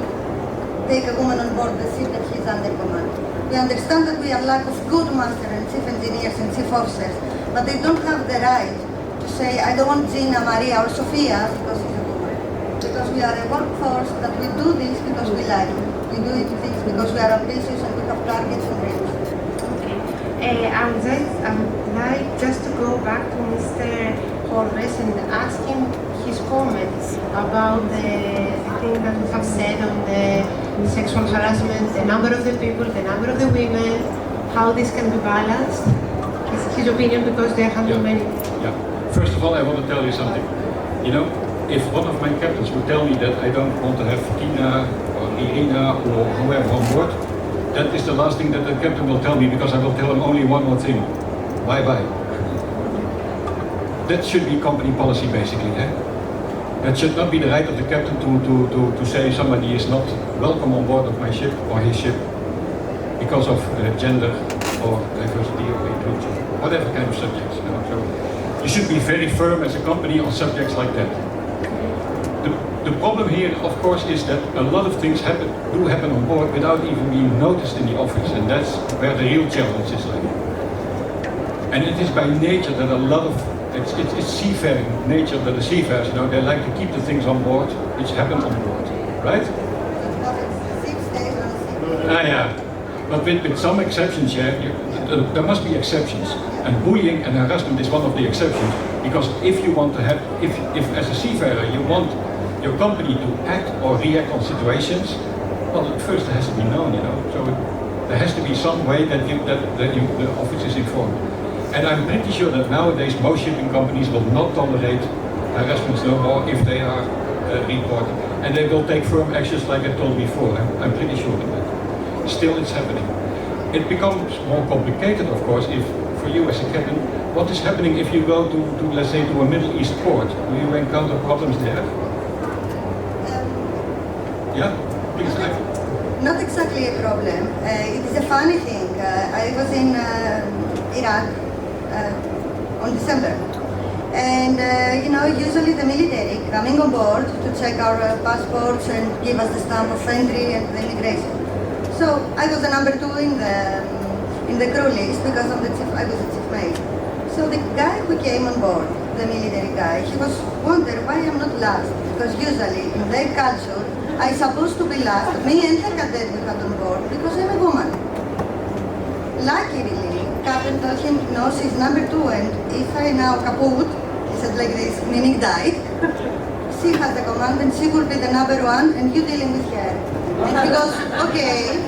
take a woman on board the ship that she's under command. We understand that we are lack of good master and chief engineers and chief officers, but they don't have the right to say, I don't want Gina, Maria or Sofia because she's a woman. Because we are a workforce that we do this because we like it. We do it things because we are ambitious and we have targets and dreams. I would like just to go back to Mr. Holmes and ask him his comments about the thing that we have said on the sexual harassment, the number of the people, the number of the women, how this can be balanced. His opinion, because there have been many. Yeah. First of all, I want to tell you something. You know, if one of my captains would tell me that I don't want to have Tina or Irina or whoever on board, that is the last thing that the captain will tell me, because I will tell him only one more thing. Bye-bye. That should be company policy, basically. Eh? That should not be the right of the captain to say somebody is not welcome on board of my ship or his ship because of gender or diversity or inclusion, whatever kind of subjects. You know? So you should be very firm as a company on subjects like that. The problem here, of course, is that a lot of things do happen on board without even being noticed in the office, and that's where the real challenge is like. And it is by nature that a lot of it's seafaring nature that the seafarers, you know, they like to keep the things on board which happen on board, right? Yeah. But with some exceptions, yeah, there must be exceptions. And bullying and harassment is one of the exceptions, because if you want to have, if as a seafarer you want your company to act or react on situations, well, first it has to be known, you know. So there has to be some way that the office is informed. And I'm pretty sure that nowadays most shipping companies will not tolerate harassments no more if they are reported. And they will take firm actions like I told before. I'm pretty sure of that. Still it's happening. It becomes more complicated, of course, if for you as a captain, what is happening if you go to let's say, to a Middle East port? Do you encounter problems there? Yeah, please. Not exactly a problem. It is a funny thing. I was in Iraq on December, and you know, usually the military coming on board to check our passports and give us the stamp of entry and the immigration. So I was the number 2 in the crew list because of I was the chief mate. So the guy who came on board, the military guy, he was wondering why I'm not last, because usually in their culture I'm supposed to be last, me and the cadet we had on board, because I'm a woman. Luckily, Captain told him, no, she's number 2, and if I now kaput, he said like this, meaning died, she has the command and she will be the number 1 and you dealing with her. And he goes, okay,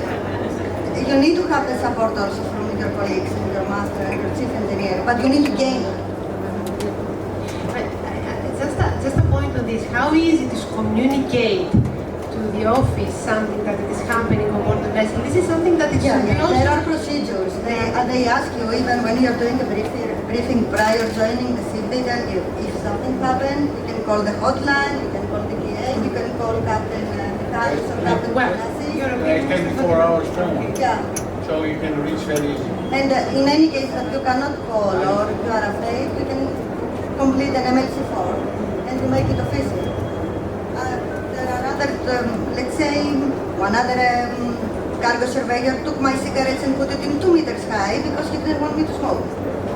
you need to have the support also from your colleagues and your master and your chief engineer, but you need to gain it. Just a point on this, how easy to communicate to the office something that is happening on board the vessel? This is something that is there are procedures. They ask you, even when you're doing a briefing prior joining the ship, they tell you, if something happens, you can call the hotline, you can call the PA, you can call Captain Michalis or Captain Manassi. It's 24 hours phone. Yeah. So you can reach very easy. And in any case that you cannot call or you are afraid, you can complete an MLC form and you make it official. There are other, let's say, one other cargo surveyor took my cigarettes and put it in 2 meters high because he didn't want me to smoke.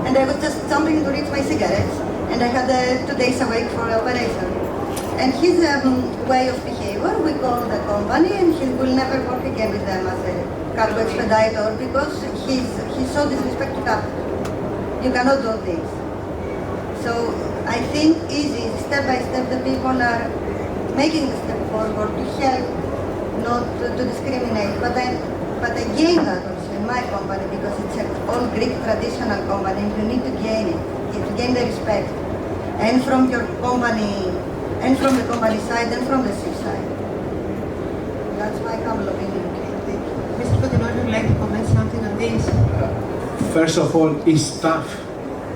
And I was just jumping to reach my cigarettes, and I had 2 days awake for operation. And his way of behavior, we call the company, and he will never work again with them as a cargo expediter because he showed disrespect to captain. You cannot do this. So I think easy, step by step, the people are making the step forward to help, not to discriminate. But I gain that also in my company because it's an all Greek traditional company, and you need to gain it. You need to gain the respect, and from your company, and from the company side, and from the ship side. That's my humble opinion. Mr. Posidonia, would you like to comment something on this? First of all, it's tough.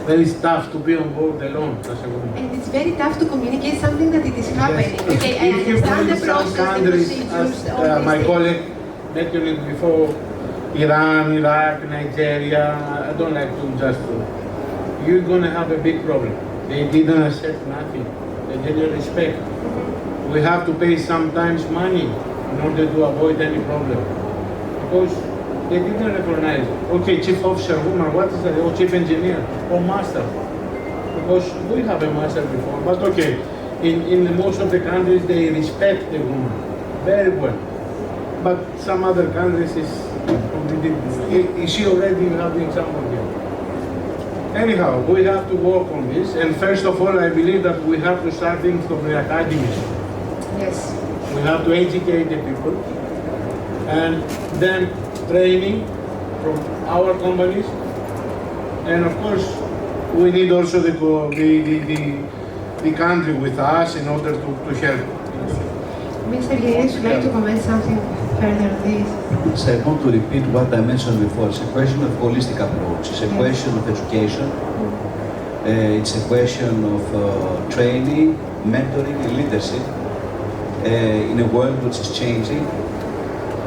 Very tough to be on board alone as a woman. And it's very tough to communicate something that it is happening. Yes. Okay, I If you understand the find process, some the countries, procedures, as all these my things. colleague mentioned before, Iran, Iraq, Nigeria, I don't like to just, you're going to have a big problem. They didn't accept nothing. They didn't respect. We have to pay sometimes money in order to avoid any problem. Because they didn't recognize, okay, chief officer woman, what is that? Oh, chief engineer, or master. Because we have a master before, but okay, in most of the countries they respect the woman very well. But some other countries is she already having someone here. Anyhow, we have to work on this, and first of all, I believe that we have to start things from the academies. Yes. We have to educate the people, and then training from our companies, and of course, we need also the country with us in order to help. Mr. Guerrero, would you like to comment something further on this? So I want to repeat what I mentioned before. It's a question of holistic approach. It's a question of education. It's a question of training, mentoring, and leadership in a world which is changing.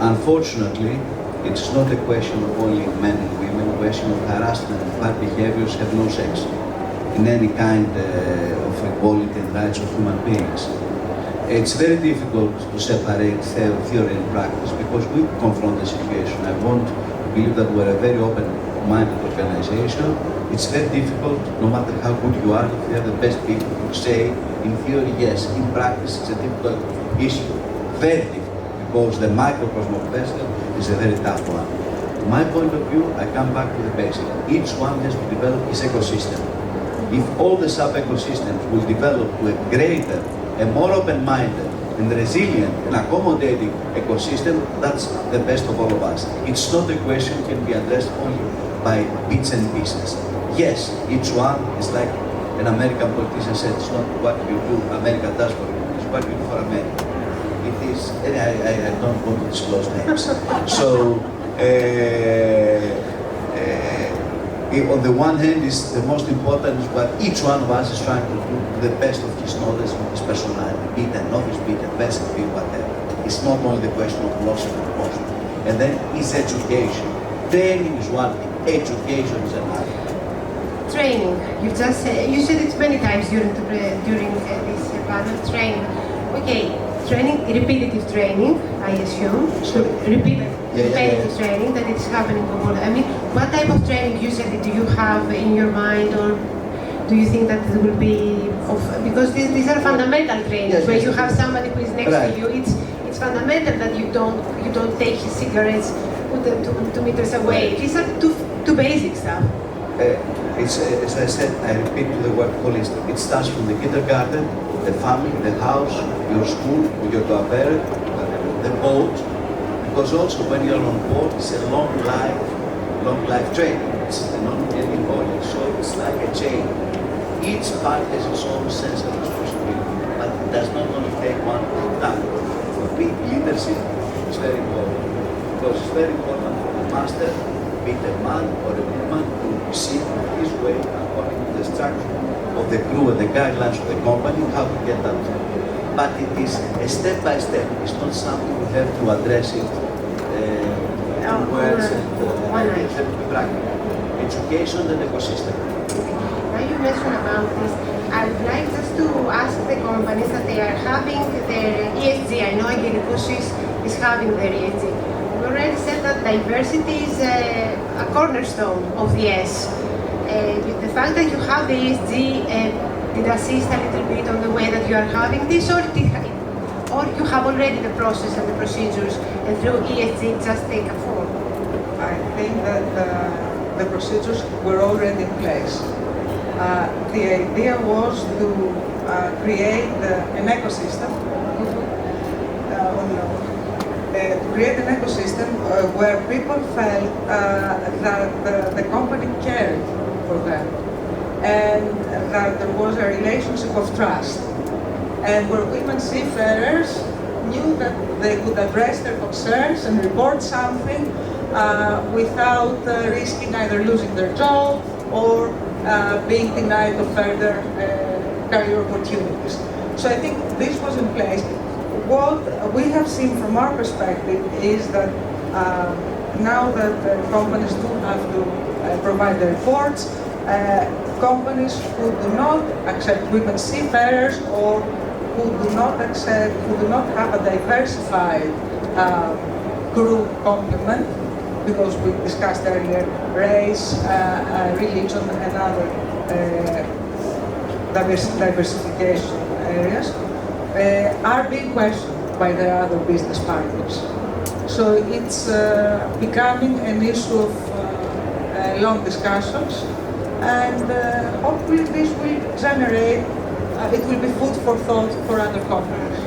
Unfortunately, it's not a question of only men and women. A question of harassment and bad behaviors have no sex in any kind of equality and rights of human beings. It's very difficult to separate theory and practice because we confront the situation. I want to believe that we're a very open-minded organization. It's very difficult, no matter how good you are, if you have the best people who say, in theory, yes, in practice, it's a difficult issue. Very difficult, because the microcosm of vessel is a very tough one. From my point of view, I come back to the basic. Each one has to develop his ecosystem. If all the sub-ecosystems will develop to a greater, a more open-minded and resilient and accommodating ecosystem, that's the best of all of us. It's not a question can be addressed only by bits and pieces. Yes, each one is like an American politician said, it's not what you do, America does for you, it's what you do for America. It is, and I don't want to disclose names. So, on the one hand, is the most important is what each one of us is trying to do to the best of his knowledge and his personality, be it an office, be it a vessel, be it whatever. It's not only the question of loss and cost. And then is education. Training is one thing, education is another. Training. You just you said it many times during this panel. Training. Okay. Training, repetitive training, I assume. Repetitive training that it's happening over. I mean, what type of training usually do you have in your mind, or do you think that it will be of, because these are fundamental trainings where you have somebody who is next to you. It's fundamental that you don't take his cigarettes, put them 2 meters away. These are two basic stuff. It's as I said, I repeat to the word holistic. It starts from the kindergarten, the family, the house, your school, your parent, the boat, because also when you're on board, it's a long life training. It's a non-ending voyage, so it's like a chain. Each part has its own sense of responsibility, but it does not only take one time. For me, leadership is very important, because it's very important for the master, be it a man or a woman, to see his way according to the structure of the crew and the guidelines of the company, how to get that done. But it is a step by step. It's not something we have to address it in words and have to be practical. Education and ecosystem. Now you mentioned about this. I would like just to ask the companies that they are having their ESG. I know Agiricus is having their ESG. You already said that diversity is a cornerstone of the S. The fact that you have the ESG did assist a little bit on the way that you are having this, or you have already the process and the procedures, and through ESG just take a form? I think that the procedures were already in place. The idea was to create an ecosystem, where people felt that the company cared for them, and that there was a relationship of trust, and where women seafarers knew that they could address their concerns and report something without risking either losing their job or being denied of further career opportunities. So I think this was in place. What we have seen from our perspective is that now that companies do have to provide the reports, companies who do not accept women seafarers or who do not have a diversified crew complement, because we discussed earlier race, religion, and other diversification areas, are being questioned by the other business partners. So it's becoming an issue of long discussions, and hopefully this will generate, it will be food for thought for other companies.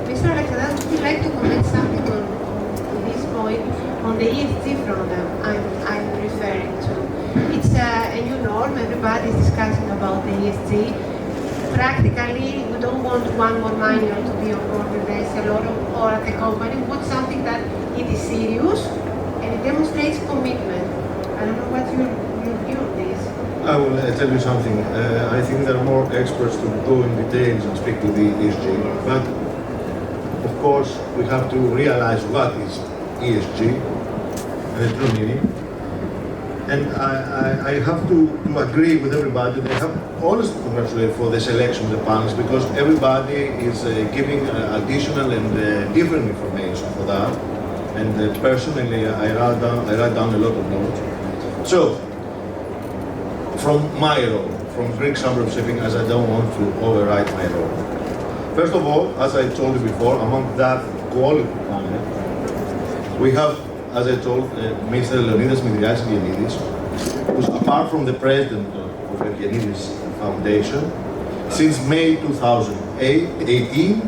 Mr. Alexandras, would you like to comment something on this point, on the ESG program I'm referring to? It's a new norm, everybody is discussing about the ESG. Practically, we don't want one more manual to be on board with this, a lot of, or at the company, we want something that it is serious and it demonstrates commitment. I don't know what your view on this. I will tell you something. I think there are more experts to go in details and speak to the ESG, but of course we have to realize what is ESG and the true meaning. And I have to agree with everybody. They have honestly to congratulate for the selection of the panels, because everybody is giving additional and different information for that. And personally, I write down a lot of notes. So, from my role, from Greek Chamber of Shipping, as I don't want to override my role. First of all, as I told you before, among that quality panel, we have, as I told Mr. Leonidas Midriadis, who's apart from the president of the Leonidas Foundation, since May 2018,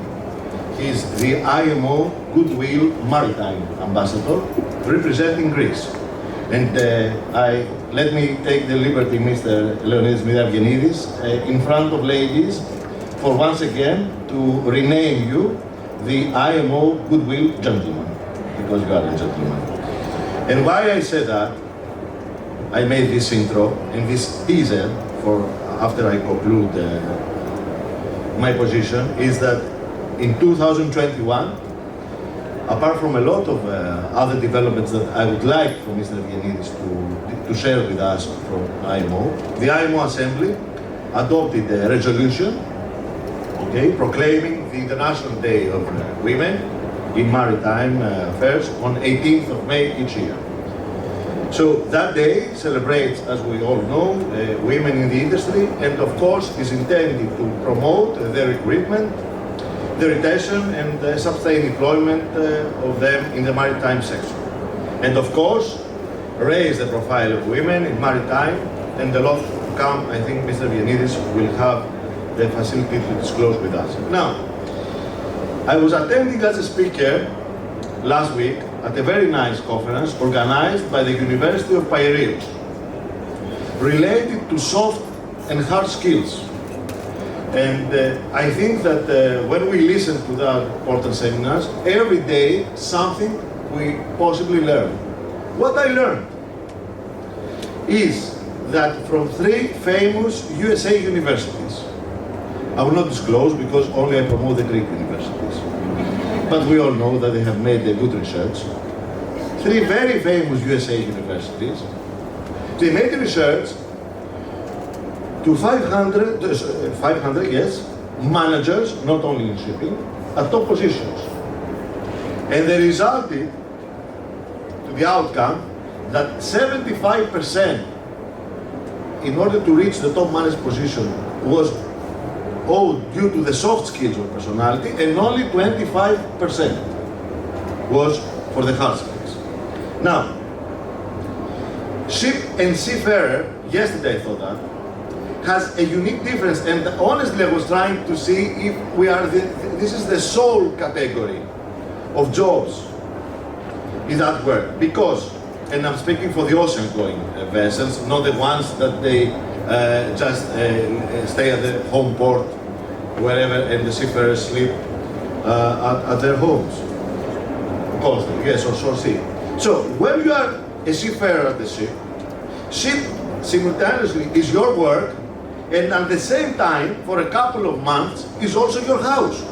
he's the IMO Goodwill Maritime Ambassador, representing Greece. And let me take the liberty, Mr. Leonidas Midriadis, in front of ladies, for once again to rename you the IMO Goodwill Gentleman, because you are a gentleman. And why I said that, I made this intro and this teaser for after I conclude my position, is that in 2021, apart from a lot of other developments that I would like for Mr. Viannidis to share with us from IMO, the IMO Assembly adopted a resolution, proclaiming the International Day of Women in Maritime Affairs on 18th of May each year. So that day celebrates, as we all know, women in the industry, and of course is intended to promote their recruitment, the retention and sustained employment of them in the maritime sector. And of course, raise the profile of women in maritime, and a lot to come. I think Mr. Viannidis will have the facility to disclose with us. Now, I was attending as a speaker last week at a very nice conference organized by the University of Piraeus, related to soft and hard skills. And I think that when we listen to that important seminars, every day something we possibly learn. What I learned is that from 3 famous USA universities, I will not disclose because only I promote the Greek universities, but we all know that they have made a good research. 3 very famous USA universities, they made research to 500 yes, managers, not only in shipping, at top positions. And they resulted to the outcome that 75% in order to reach the top managed position was owed due to the soft skills of personality, and only 25% was for the hard skills. Now, ship and seafarer, yesterday I thought that, has a unique difference, and honestly I was trying to see if we are this is the sole category of jobs in that work, because, and I'm speaking for the ocean going vessels, not the ones that they just stay at the home port, wherever, and the seafarers sleep at their homes, coastal, yes, or shore sea. So when you are a seafarer at the ship simultaneously is your work, and at the same time, for a couple of months, is also your house.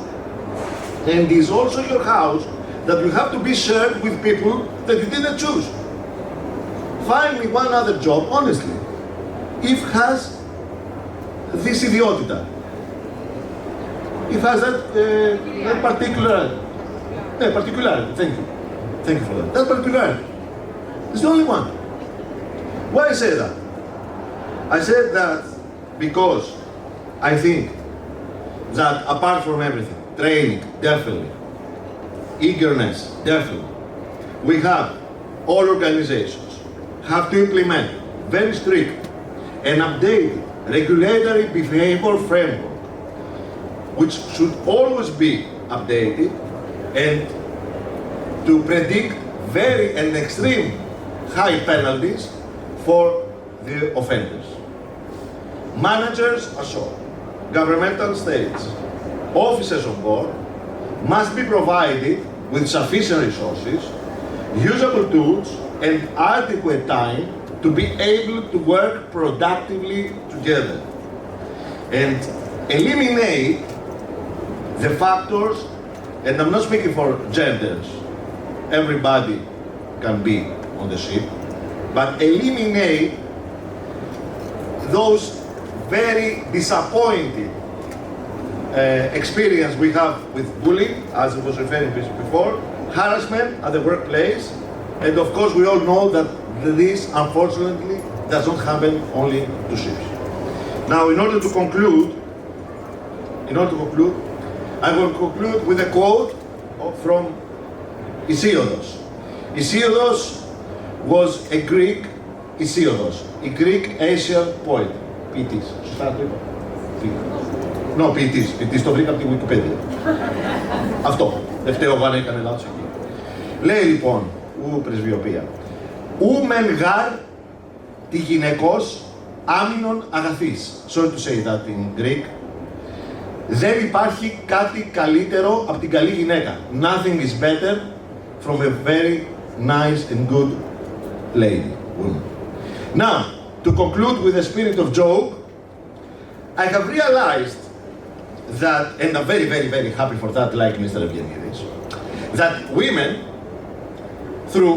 And is also your house that you have to be shared with people that you didn't choose. Find me one other job, honestly, if has this idiotita. It has that particular, Yeah, particularity, thank you. Thank you for that. That particularity is the only one. Why I say that? I said that because I think that apart from everything, training, definitely, eagerness, definitely, we have, all organizations have to implement very strict and updated regulatory behavior framework, which should always be updated and to predict very and extreme high penalties for the offenders. Managers ashore, governmental states, officers on board must be provided with sufficient resources, usable tools, and adequate time to be able to work productively together and eliminate the factors, and I'm not speaking for genders, everybody can be on the ship, but eliminate those very disappointing experience we have with bullying, as I was referring to before, harassment at the workplace, and of course we all know that this unfortunately does not happen only to ships. Now, in order to conclude, I will conclude with a quote from Hesiodos. Hesiodos was a Greek Asian poet. Ποιητής. Σωστά το είπα. Ποιητής, το βρήκα από τη Wikipedia. Αυτό. Δεν φταίω εγώ αν έκανε λάθος εκεί. Λέει λοιπόν, πρεσβειοποία. Ου μεν γάρ τη γυναικός άμυνον αγαθής. Sorry to say that in Greek. Δεν υπάρχει κάτι καλύτερο από την καλή γυναίκα. Nothing is better from a very nice and good lady, woman. Now, to conclude with the spirit of joke, I have realized that, and I'm very, very, very happy for that, like Mr. Evgenidis, that women, through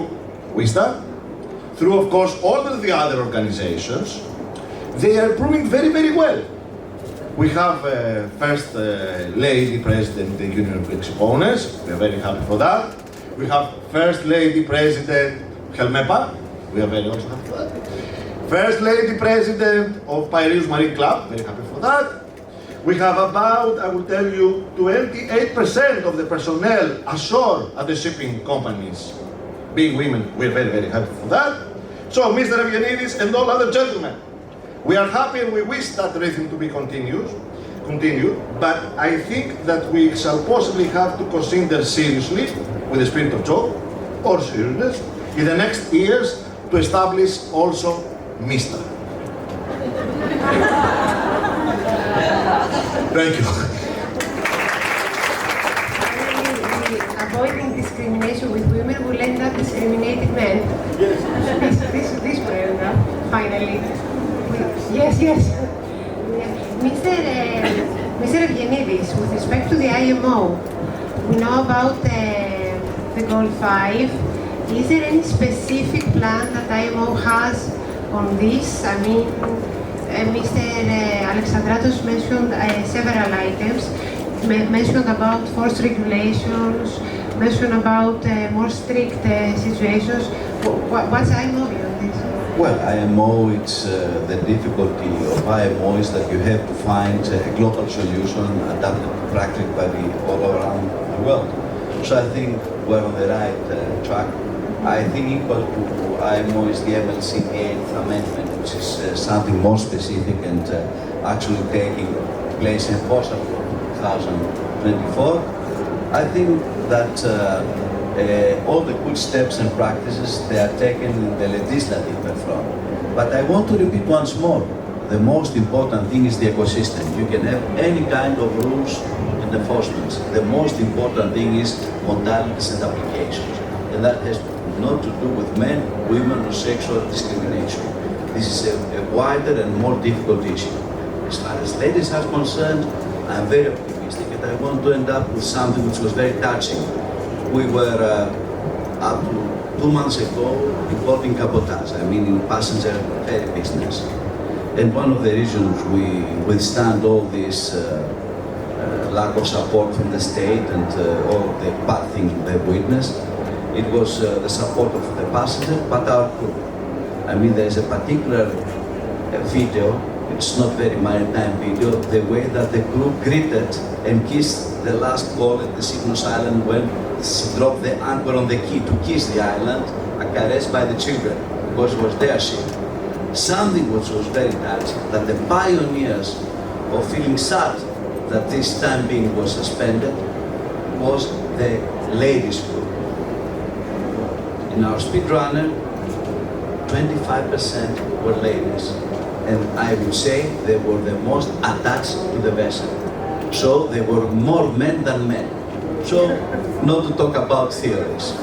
WISTA, through of course all of the other organizations, they are proving very, very well. We have first lady president of the Union of Greek Owners, we are very happy for that. We have first lady president Helmepa, we are very also happy for that. First lady president of Piraeus Marine Club, very happy for that. We have about, I will tell you, 28% of the personnel ashore at the shipping companies being women. We are very, very happy for that. So, Mr. Evgenidis and all other gentlemen, we are happy and we wish that rhythm to be continued, but I think that we shall possibly have to consider seriously, with the spirit of joke or seriousness, in the next years to establish also MISTA. Thank you. Avoiding discrimination with women will end up discriminating men. Yes. This will end up, finally. Yes. Mr. Evgenidis, with respect to the IMO, we know about the Goal 5. Is there any specific plan that IMO has on this? I mean, Mr. Alexandratos mentioned several items, mentioned about forced regulations, mentioned about more strict situations. What's IMO view on this? Well, IMO, it's the difficulty of IMO is that you have to find a global solution adapted practically all around the world. So I think we're on the right track. I think equal to IMO is the MLC, the 8th amendment, which is something more specific and actually taking place in Posa for 2024. I think that all the good steps and practices, they are taken in the legislative front. But I want to repeat once more, the most important thing is the ecosystem. You can have any kind of rules and enforcements. The most important thing is modalities and applications. And that has not to do with men, women, or sexual discrimination. This is a wider and more difficult issue. As far as ladies are concerned, I'm very optimistic and I want to end up with something which was very touching. We were up to 2 months ago importing cabotage, I mean in passenger ferry business. And one of the reasons we withstand all these lack of support from the state and all the bad things they witnessed. It was the support of the passenger, but our crew. I mean, there is a particular video, it's not very maritime video, the way that the crew greeted and kissed the last call at the Cygnus Island when she dropped the anchor on the quay to kiss the island, caressed by the children, because it was their ship. Something which was very touching, that the pioneers of feeling sad that this time being was suspended was the ladies group. In our speedrunner, 25% were ladies. And I would say they were the most attached to the vessel. So they were more men than men. So, not to talk about theories.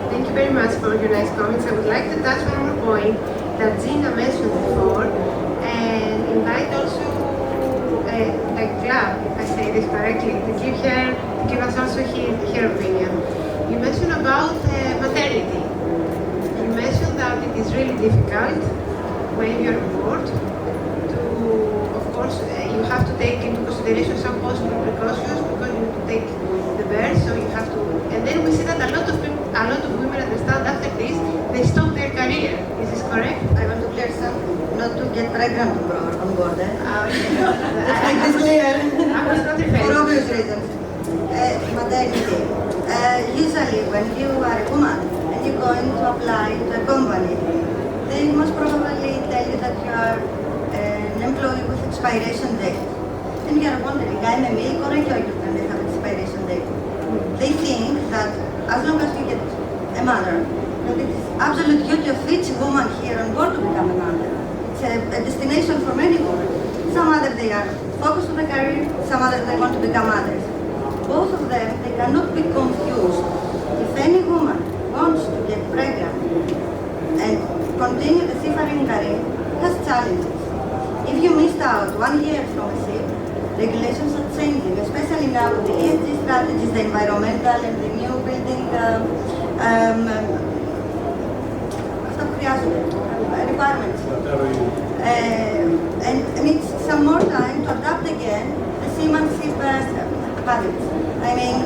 Thank you very much for your nice comments. I would like to touch one more point that Gina mentioned before, and invite also the club, if I say this correctly, to give us also her opinion. You mentioned about maternity. You mentioned that it is really difficult when you're on board to, of course, you have to take into consideration some possible precautions because you need to take the birth, so you have to. And then we see that a lot of women understand after this they stop their career. Is this correct? I want to clear something. Not to get pregnant on board. Let's make this clear. I was not referring. For obvious reasons. Maternity. Usually when you are a woman and you're going to apply to a company, they most probably tell you that you are an employee with expiration date. And you are wondering, I'm a milk or a yogurt and they have expiration date. They think that as long as you get a mother, that it is absolute duty of each woman here on board to become a mother. It's a destination for many women. Some others they are focused on the career, some others they want to become mothers. Both of them, they cannot be confused. If any woman wants to get pregnant and continue the seafaring career, has challenges. If you missed out 1 year from a ship, regulations are changing, especially now with the ESG strategies, the environmental and the new building requirements. And needs some more time to adapt again the seamanship habits. I mean,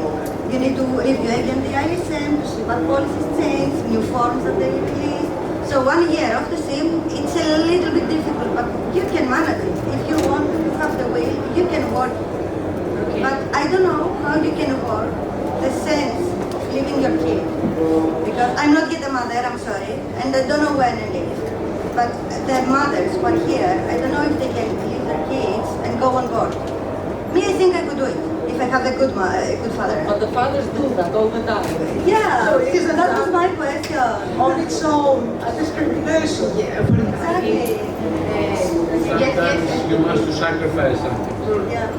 you need to review again the ISM, to see what policies change, new forms that they release. So 1 year of the ship, it's a little bit difficult, but you can manage it. If you want, you have the will, you can work. Okay. But I don't know how you can work the sense of leaving your kid. Because I'm not yet a mother, I'm sorry, and I don't know when I live. But the mothers who are here, I don't know if they can leave their kids and go on board. Me, I think I could do it if I have a good father. But the fathers do that all the time. Yeah, So isn't that was that my question. on its own a discrimination? Exactly. Sometimes you must to sacrifice something. Yeah.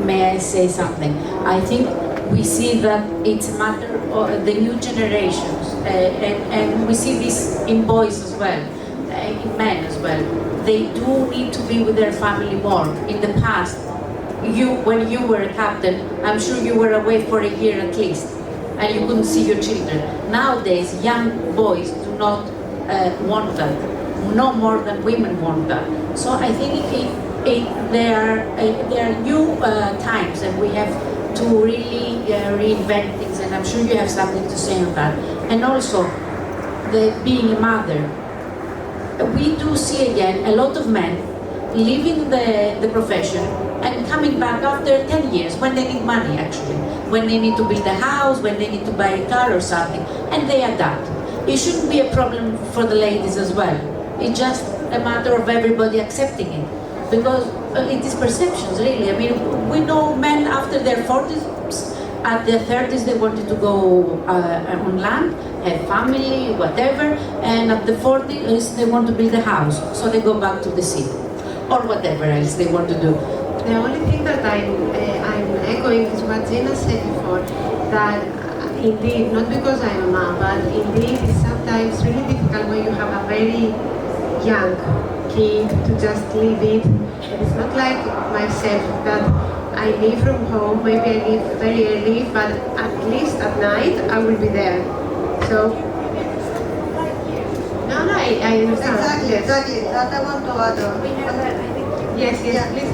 May I say something? I think we see that it's a matter of the new generations, and we see this in boys as well, in men as well. They do need to be with their family more. In the past, when you were a captain, I'm sure you were away for a year at least, and you couldn't see your children. Nowadays, young boys do not want that, no more than women want that. So I think there are new times, and we have to really reinvent things, and I'm sure you have something to say on that. And also, being a mother, we do see again a lot of men leaving the profession and coming back after 10 years when they need money, actually, when they need to build a house, when they need to buy a car or something, and they adapt. It shouldn't be a problem for the ladies as well. It's just a matter of everybody accepting it, because it is perceptions, really. I mean, we know men after their 40s, at their 30s they wanted to go on land, have family, whatever, and at the 40s they want to build a house, so they go back to the sea, or whatever else they want to do. The only thing that I'm echoing is what Gina said before, that indeed, not because I'm a mom, but indeed it's sometimes really difficult when you have a very young kid to just leave it. And it's not like myself that I leave from home, maybe I leave very early, but at least at night I will be there. So, no, I understand. Exactly, Yes. exactly. That I want to add on. Yes, yes, Yeah. please.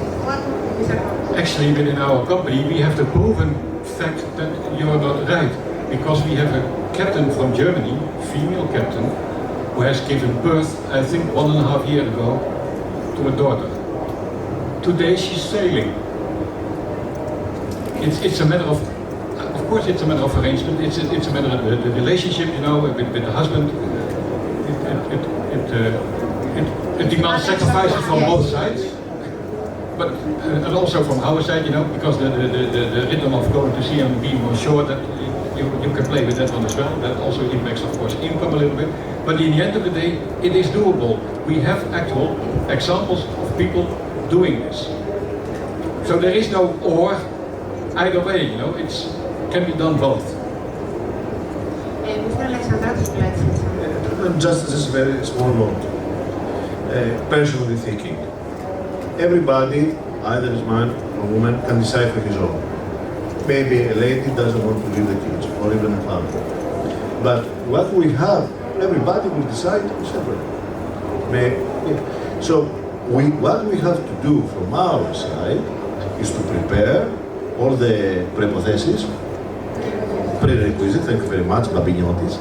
Mr. Actually, within our company, we have the proven fact that you are not right. Because we have a captain from Germany, female captain, who has given birth, I think 1.5 years ago, to a daughter. Today she's sailing. It's a matter of course it's a matter of arrangement, it's a matter of the relationship, you know, with the husband. It demands sacrifices from both sides. But and also from our side, you know, because the rhythm of going to sea and being on shore, that you can play with that one as well. That also impacts, of course, income a little bit. But in the end of the day, it is doable. We have actual examples of people doing this. So there is no or, either way, you know, it can be done both. Mr. Alexandrakis, would like to say something? Just this very small note. Personally thinking, everybody, either is man or woman, can decide for his own. Maybe a lady doesn't want to leave the kids, or even a father. But what we have, everybody will decide separately. So what we have to do from our side is to prepare all the prerequisites, thank you very much, Babiniotis,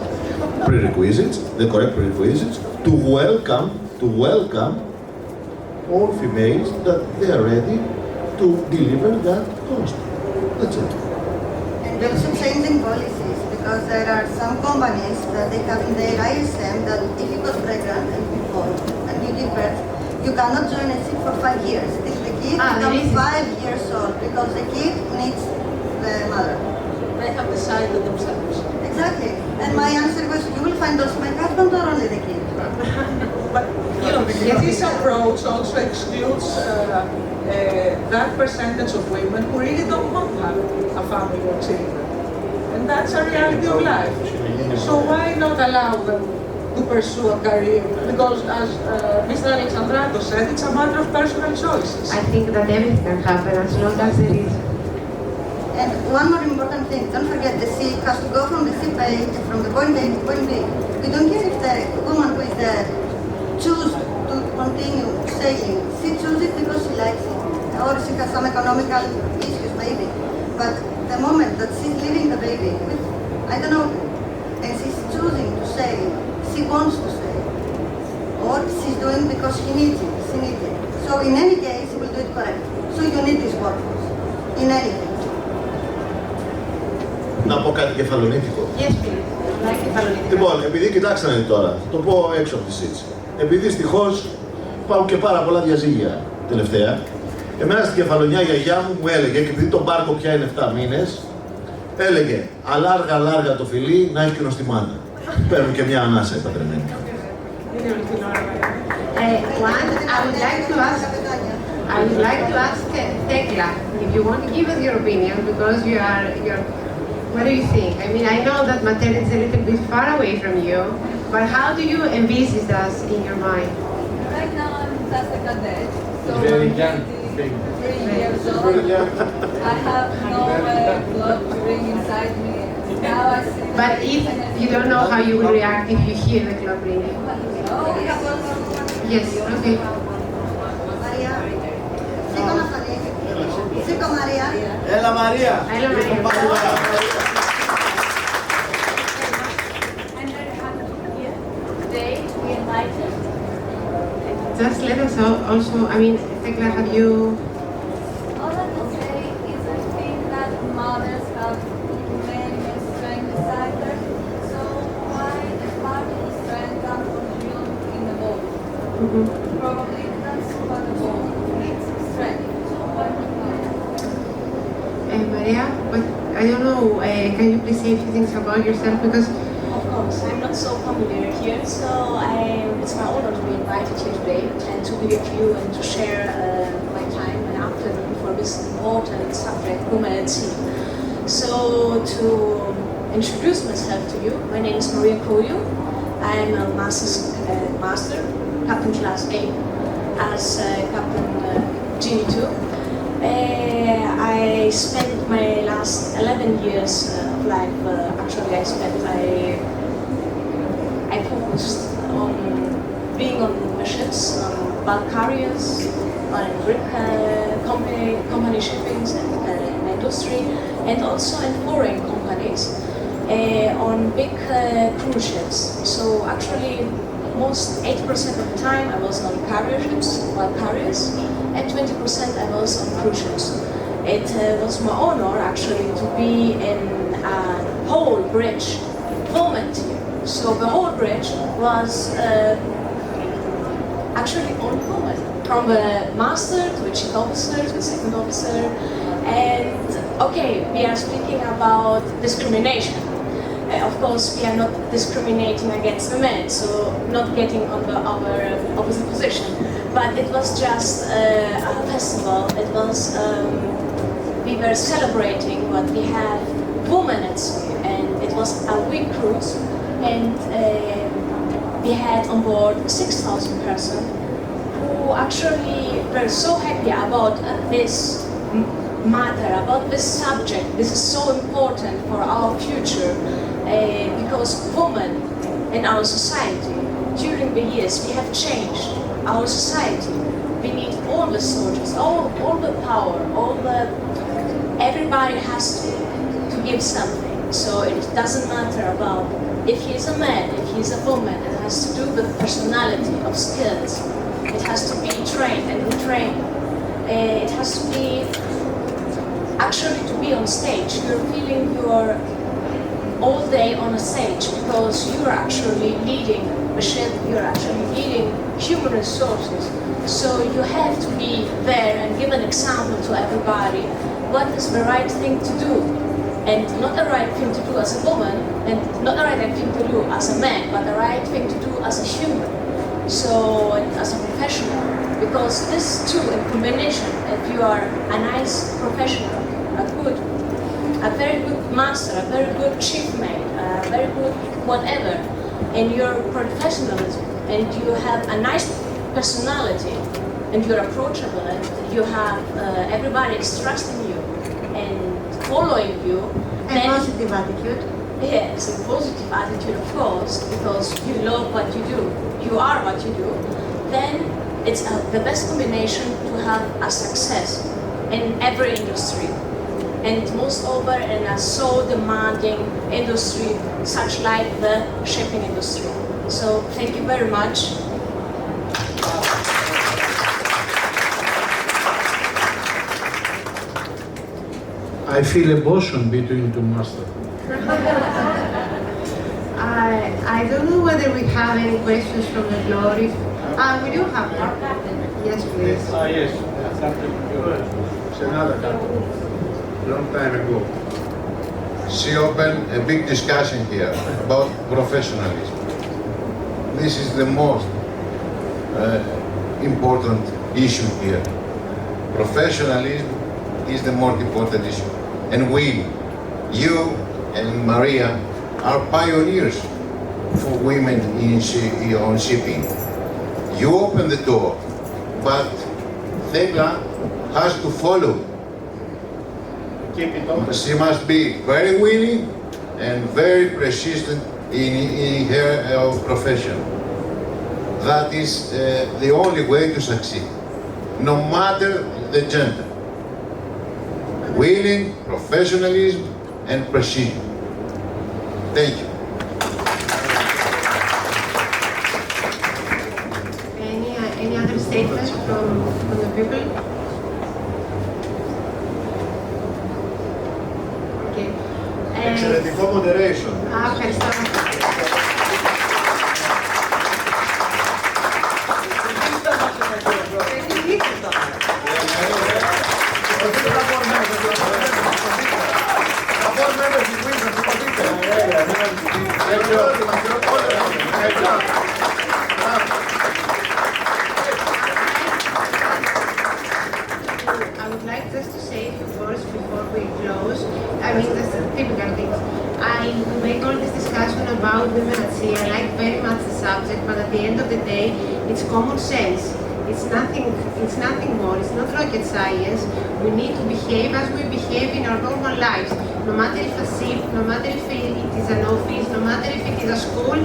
prerequisites, the correct prerequisites, to welcome all females that they are ready to deliver that cost. That's it. And also changing policies, because there are some companies that they have in their ISM that if you got pregnant and you fall and you give birth, you cannot join a ship for 5 years. Till the kid becomes 5 years old, because the kid needs the mother. They have decided themselves. Exactly. And my answer was, you will find also my husband or only the kid. But you know, this approach also excludes that percentage of women who really don't want to have a family or children. And that's a reality of life. So why not allow them to pursue a career? Because as Mr. Alexandrakis said, it's a matter of personal choices. I think that everything can happen as long as there is. And one more important thing, don't forget the sea has to go from the sea A, from the point A to point B. We don't care if the woman who is there choose to continue sailing. She chooses it because she likes it, or she has some economical issues maybe. But the moment that she's leaving the baby with, I don't know, and she's choosing to sail, she wants to sail. Or she's doing because she needs it, So in any case, she will do it correct. So you need this workforce, in any case. Να πω κάτι κεφαλονίτικο. Yes, please. Like Kefalonitiko. Λοιπόν, επειδή κοιτάξτε να δείτε τώρα, θα το πω έξω από τη σύντηση. Επειδή δυστυχώς πάω και πάρα πολλά διαζύγια τελευταία, εμένα στην Κεφαλονιά η γιαγιά μου έλεγε, και επειδή το μπάρκο πια είναι 7 μήνες, έλεγε αλάργα το φιλί να έχει κοινό στη μάνα. Παίρνουν και μια ανάσα οι παντρεμένοι. I would like to ask Tekla, if you want to give us your opinion, because what do you think? I mean, I know that maternity is a little bit far away from you, but how do you envisage us in your mind? Right now I'm just a cadet, so Very I'm young. 23 years old. I have no blood to bring inside me. Now I see. But if you don't know how you will react if you hear the club ringing. Yes, okay. Maria, Σήκω Maria. Έλα Μαρία! Έλα Μαρία. Just let us also, I mean, Tekla, have you... All I can say is I think that mothers have many strength inside them, so why the part of the strength comes from you in the boat? Probably that's what the boat needs, strength. So why not Maria, but I don't know, can you please say a few things about yourself? Because Of course, I'm not so familiar here, so it's my honor to be invited here today and to be with you and to share my time and afternoon for this important subject, women at sea. So to introduce myself to you, my name is Maria Koyu. I'm a master, Captain Class A, as Captain G2. I spent my last 11 years of life, actually I focused on being on the ships, on bulk carriers, on Greek company shippings and industry, and also in foreign companies on big cruise ships. So actually, most 80% of the time I was on carrier ships, bulk carriers, and 20% I was on cruise ships. It was my honor actually to be in a whole bridge volunteer. So the whole bridge was actually all women, from the master to the chief officer to the second officer. And okay, we are speaking about discrimination. Of course, we are not discriminating against the men, so not getting on the opposite position. But it was just a festival. It was we were celebrating what we have women at sea, and it was a week cruise, and we had on board 6,000 persons who actually were so happy about this matter, about this subject. This is so important for our future because women in our society, during the years, we have changed our society. We need all the soldiers, all the power, everybody has to give something. So it doesn't matter about if he's a man, if he's a woman. It has to do with personality, of skills. It has to be trained and retrained. It has to be actually to be on stage. You're feeling you're all day on a stage because you're actually leading a ship. You're actually leading human resources. So you have to be there and give an example to everybody what is the right thing to do, and not the right thing to do as a woman, and not the right thing to do as a man, but the right thing to do as a human. So, as a professional, because this two in combination, if you are a nice professional, a very good master, a very good chief mate, a very good whatever, and your professionalism, and you have a nice personality, and you're approachable, and you have everybody is trusting you and following you. And positive attitude. Yes, a positive attitude, of course, because you love what you do, you are what you do. Then it's the best combination to have a success in every industry, and most over in a so demanding industry such like the shipping industry. So thank you very much. I feel emotion between two masters. I don't know whether we have any questions from the floor. We do have one. Yes, please. Yes. It's another country. Long time ago. She opened a big discussion here about professionalism. This is the most important issue here. Professionalism is the most important issue. And we, you and Maria, are pioneers for women on shipping. You open the door, but Thekla has to follow. Keep it open. She must be very willing and very persistent in her profession. That is the only way to succeed, no matter the gender. Willing, professionalism, and precision. Thank you. Any other statements from the people? Okay. Εξαιρετικό moderation. Ευχαριστώ. I would like just to say a few words before we close. I mean, that's typical things. I make all this discussion about women at sea. I like very much the subject, but at the end of the day, it's common sense. It's nothing more. It's not rocket science. We need to behave as we behave in our normal lives. No matter if a ship, no matter if it is an office, no matter if it is a school,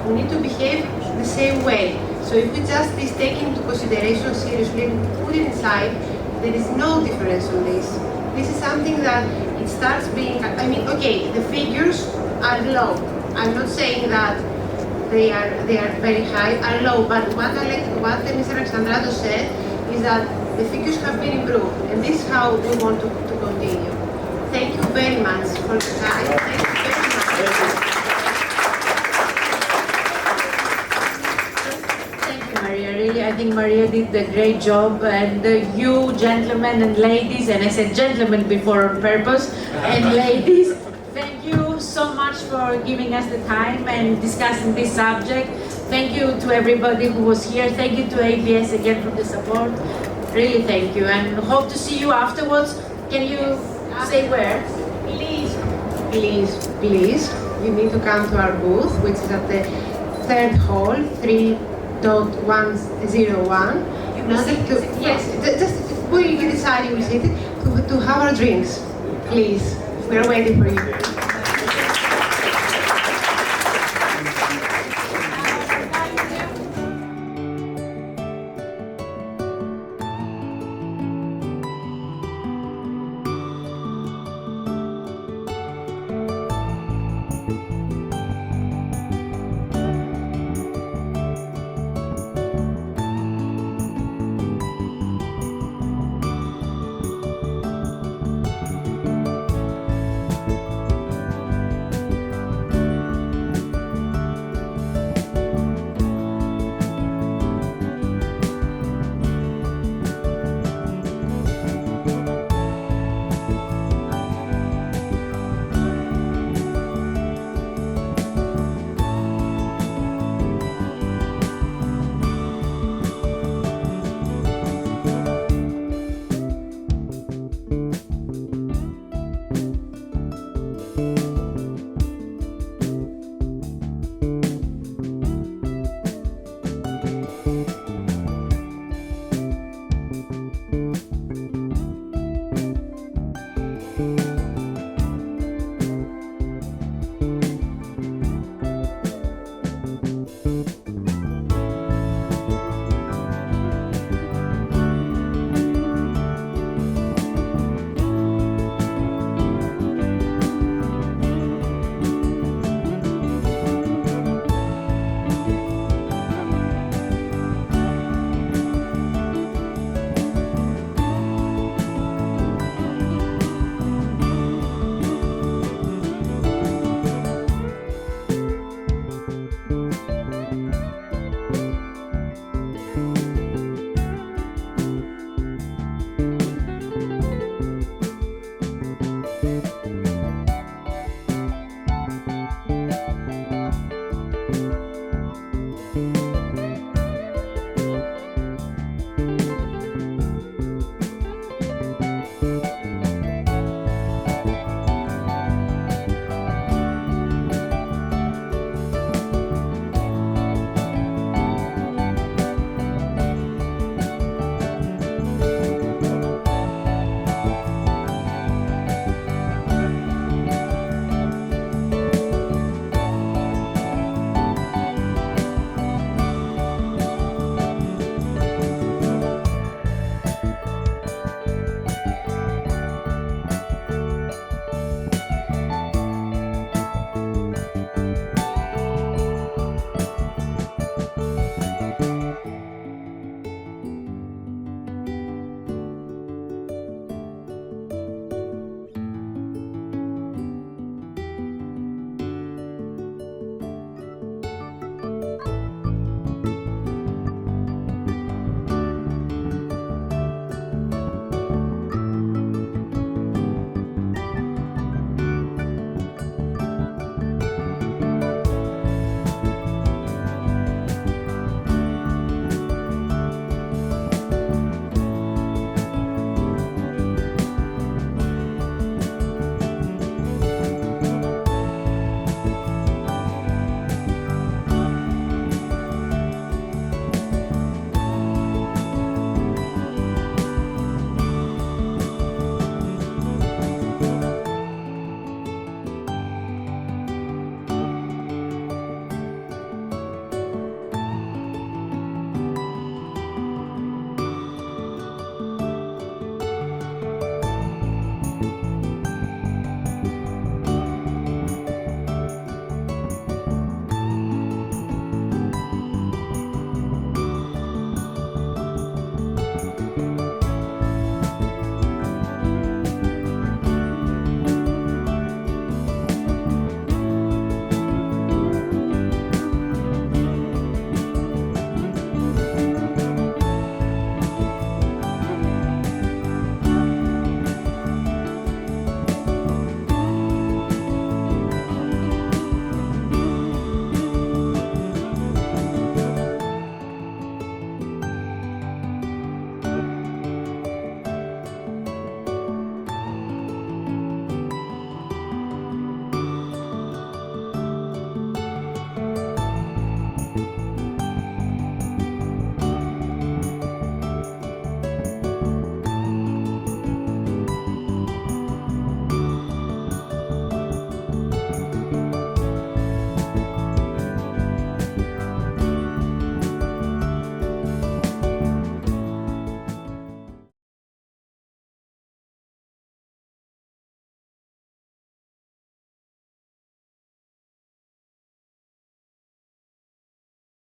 we need to behave the same way. So if we just is taken into consideration seriously and put it inside, there is no difference on this. This is something that it starts being, I mean, okay, the figures are low. I'm not saying that they are very high, are low, but what Mr. Alexandrato said is that the figures have been improved, and this is how we want to continue. Thank you very much for the time. Thank you very much. Thank you, Maria. Really, I think Maria did a great job, and you gentlemen and ladies, and I said gentlemen before on purpose, and ladies, thank you so much for giving us the time and discussing this subject. Thank you to everybody who was here. Thank you to ABS again for the support. Really thank you, and hope to see you afterwards. Can you say where? Please, you need to come to our booth, which is at the 3rd hall, 3.101. Yes, just when you decide you will sit to have our drinks. Please, we're waiting for you.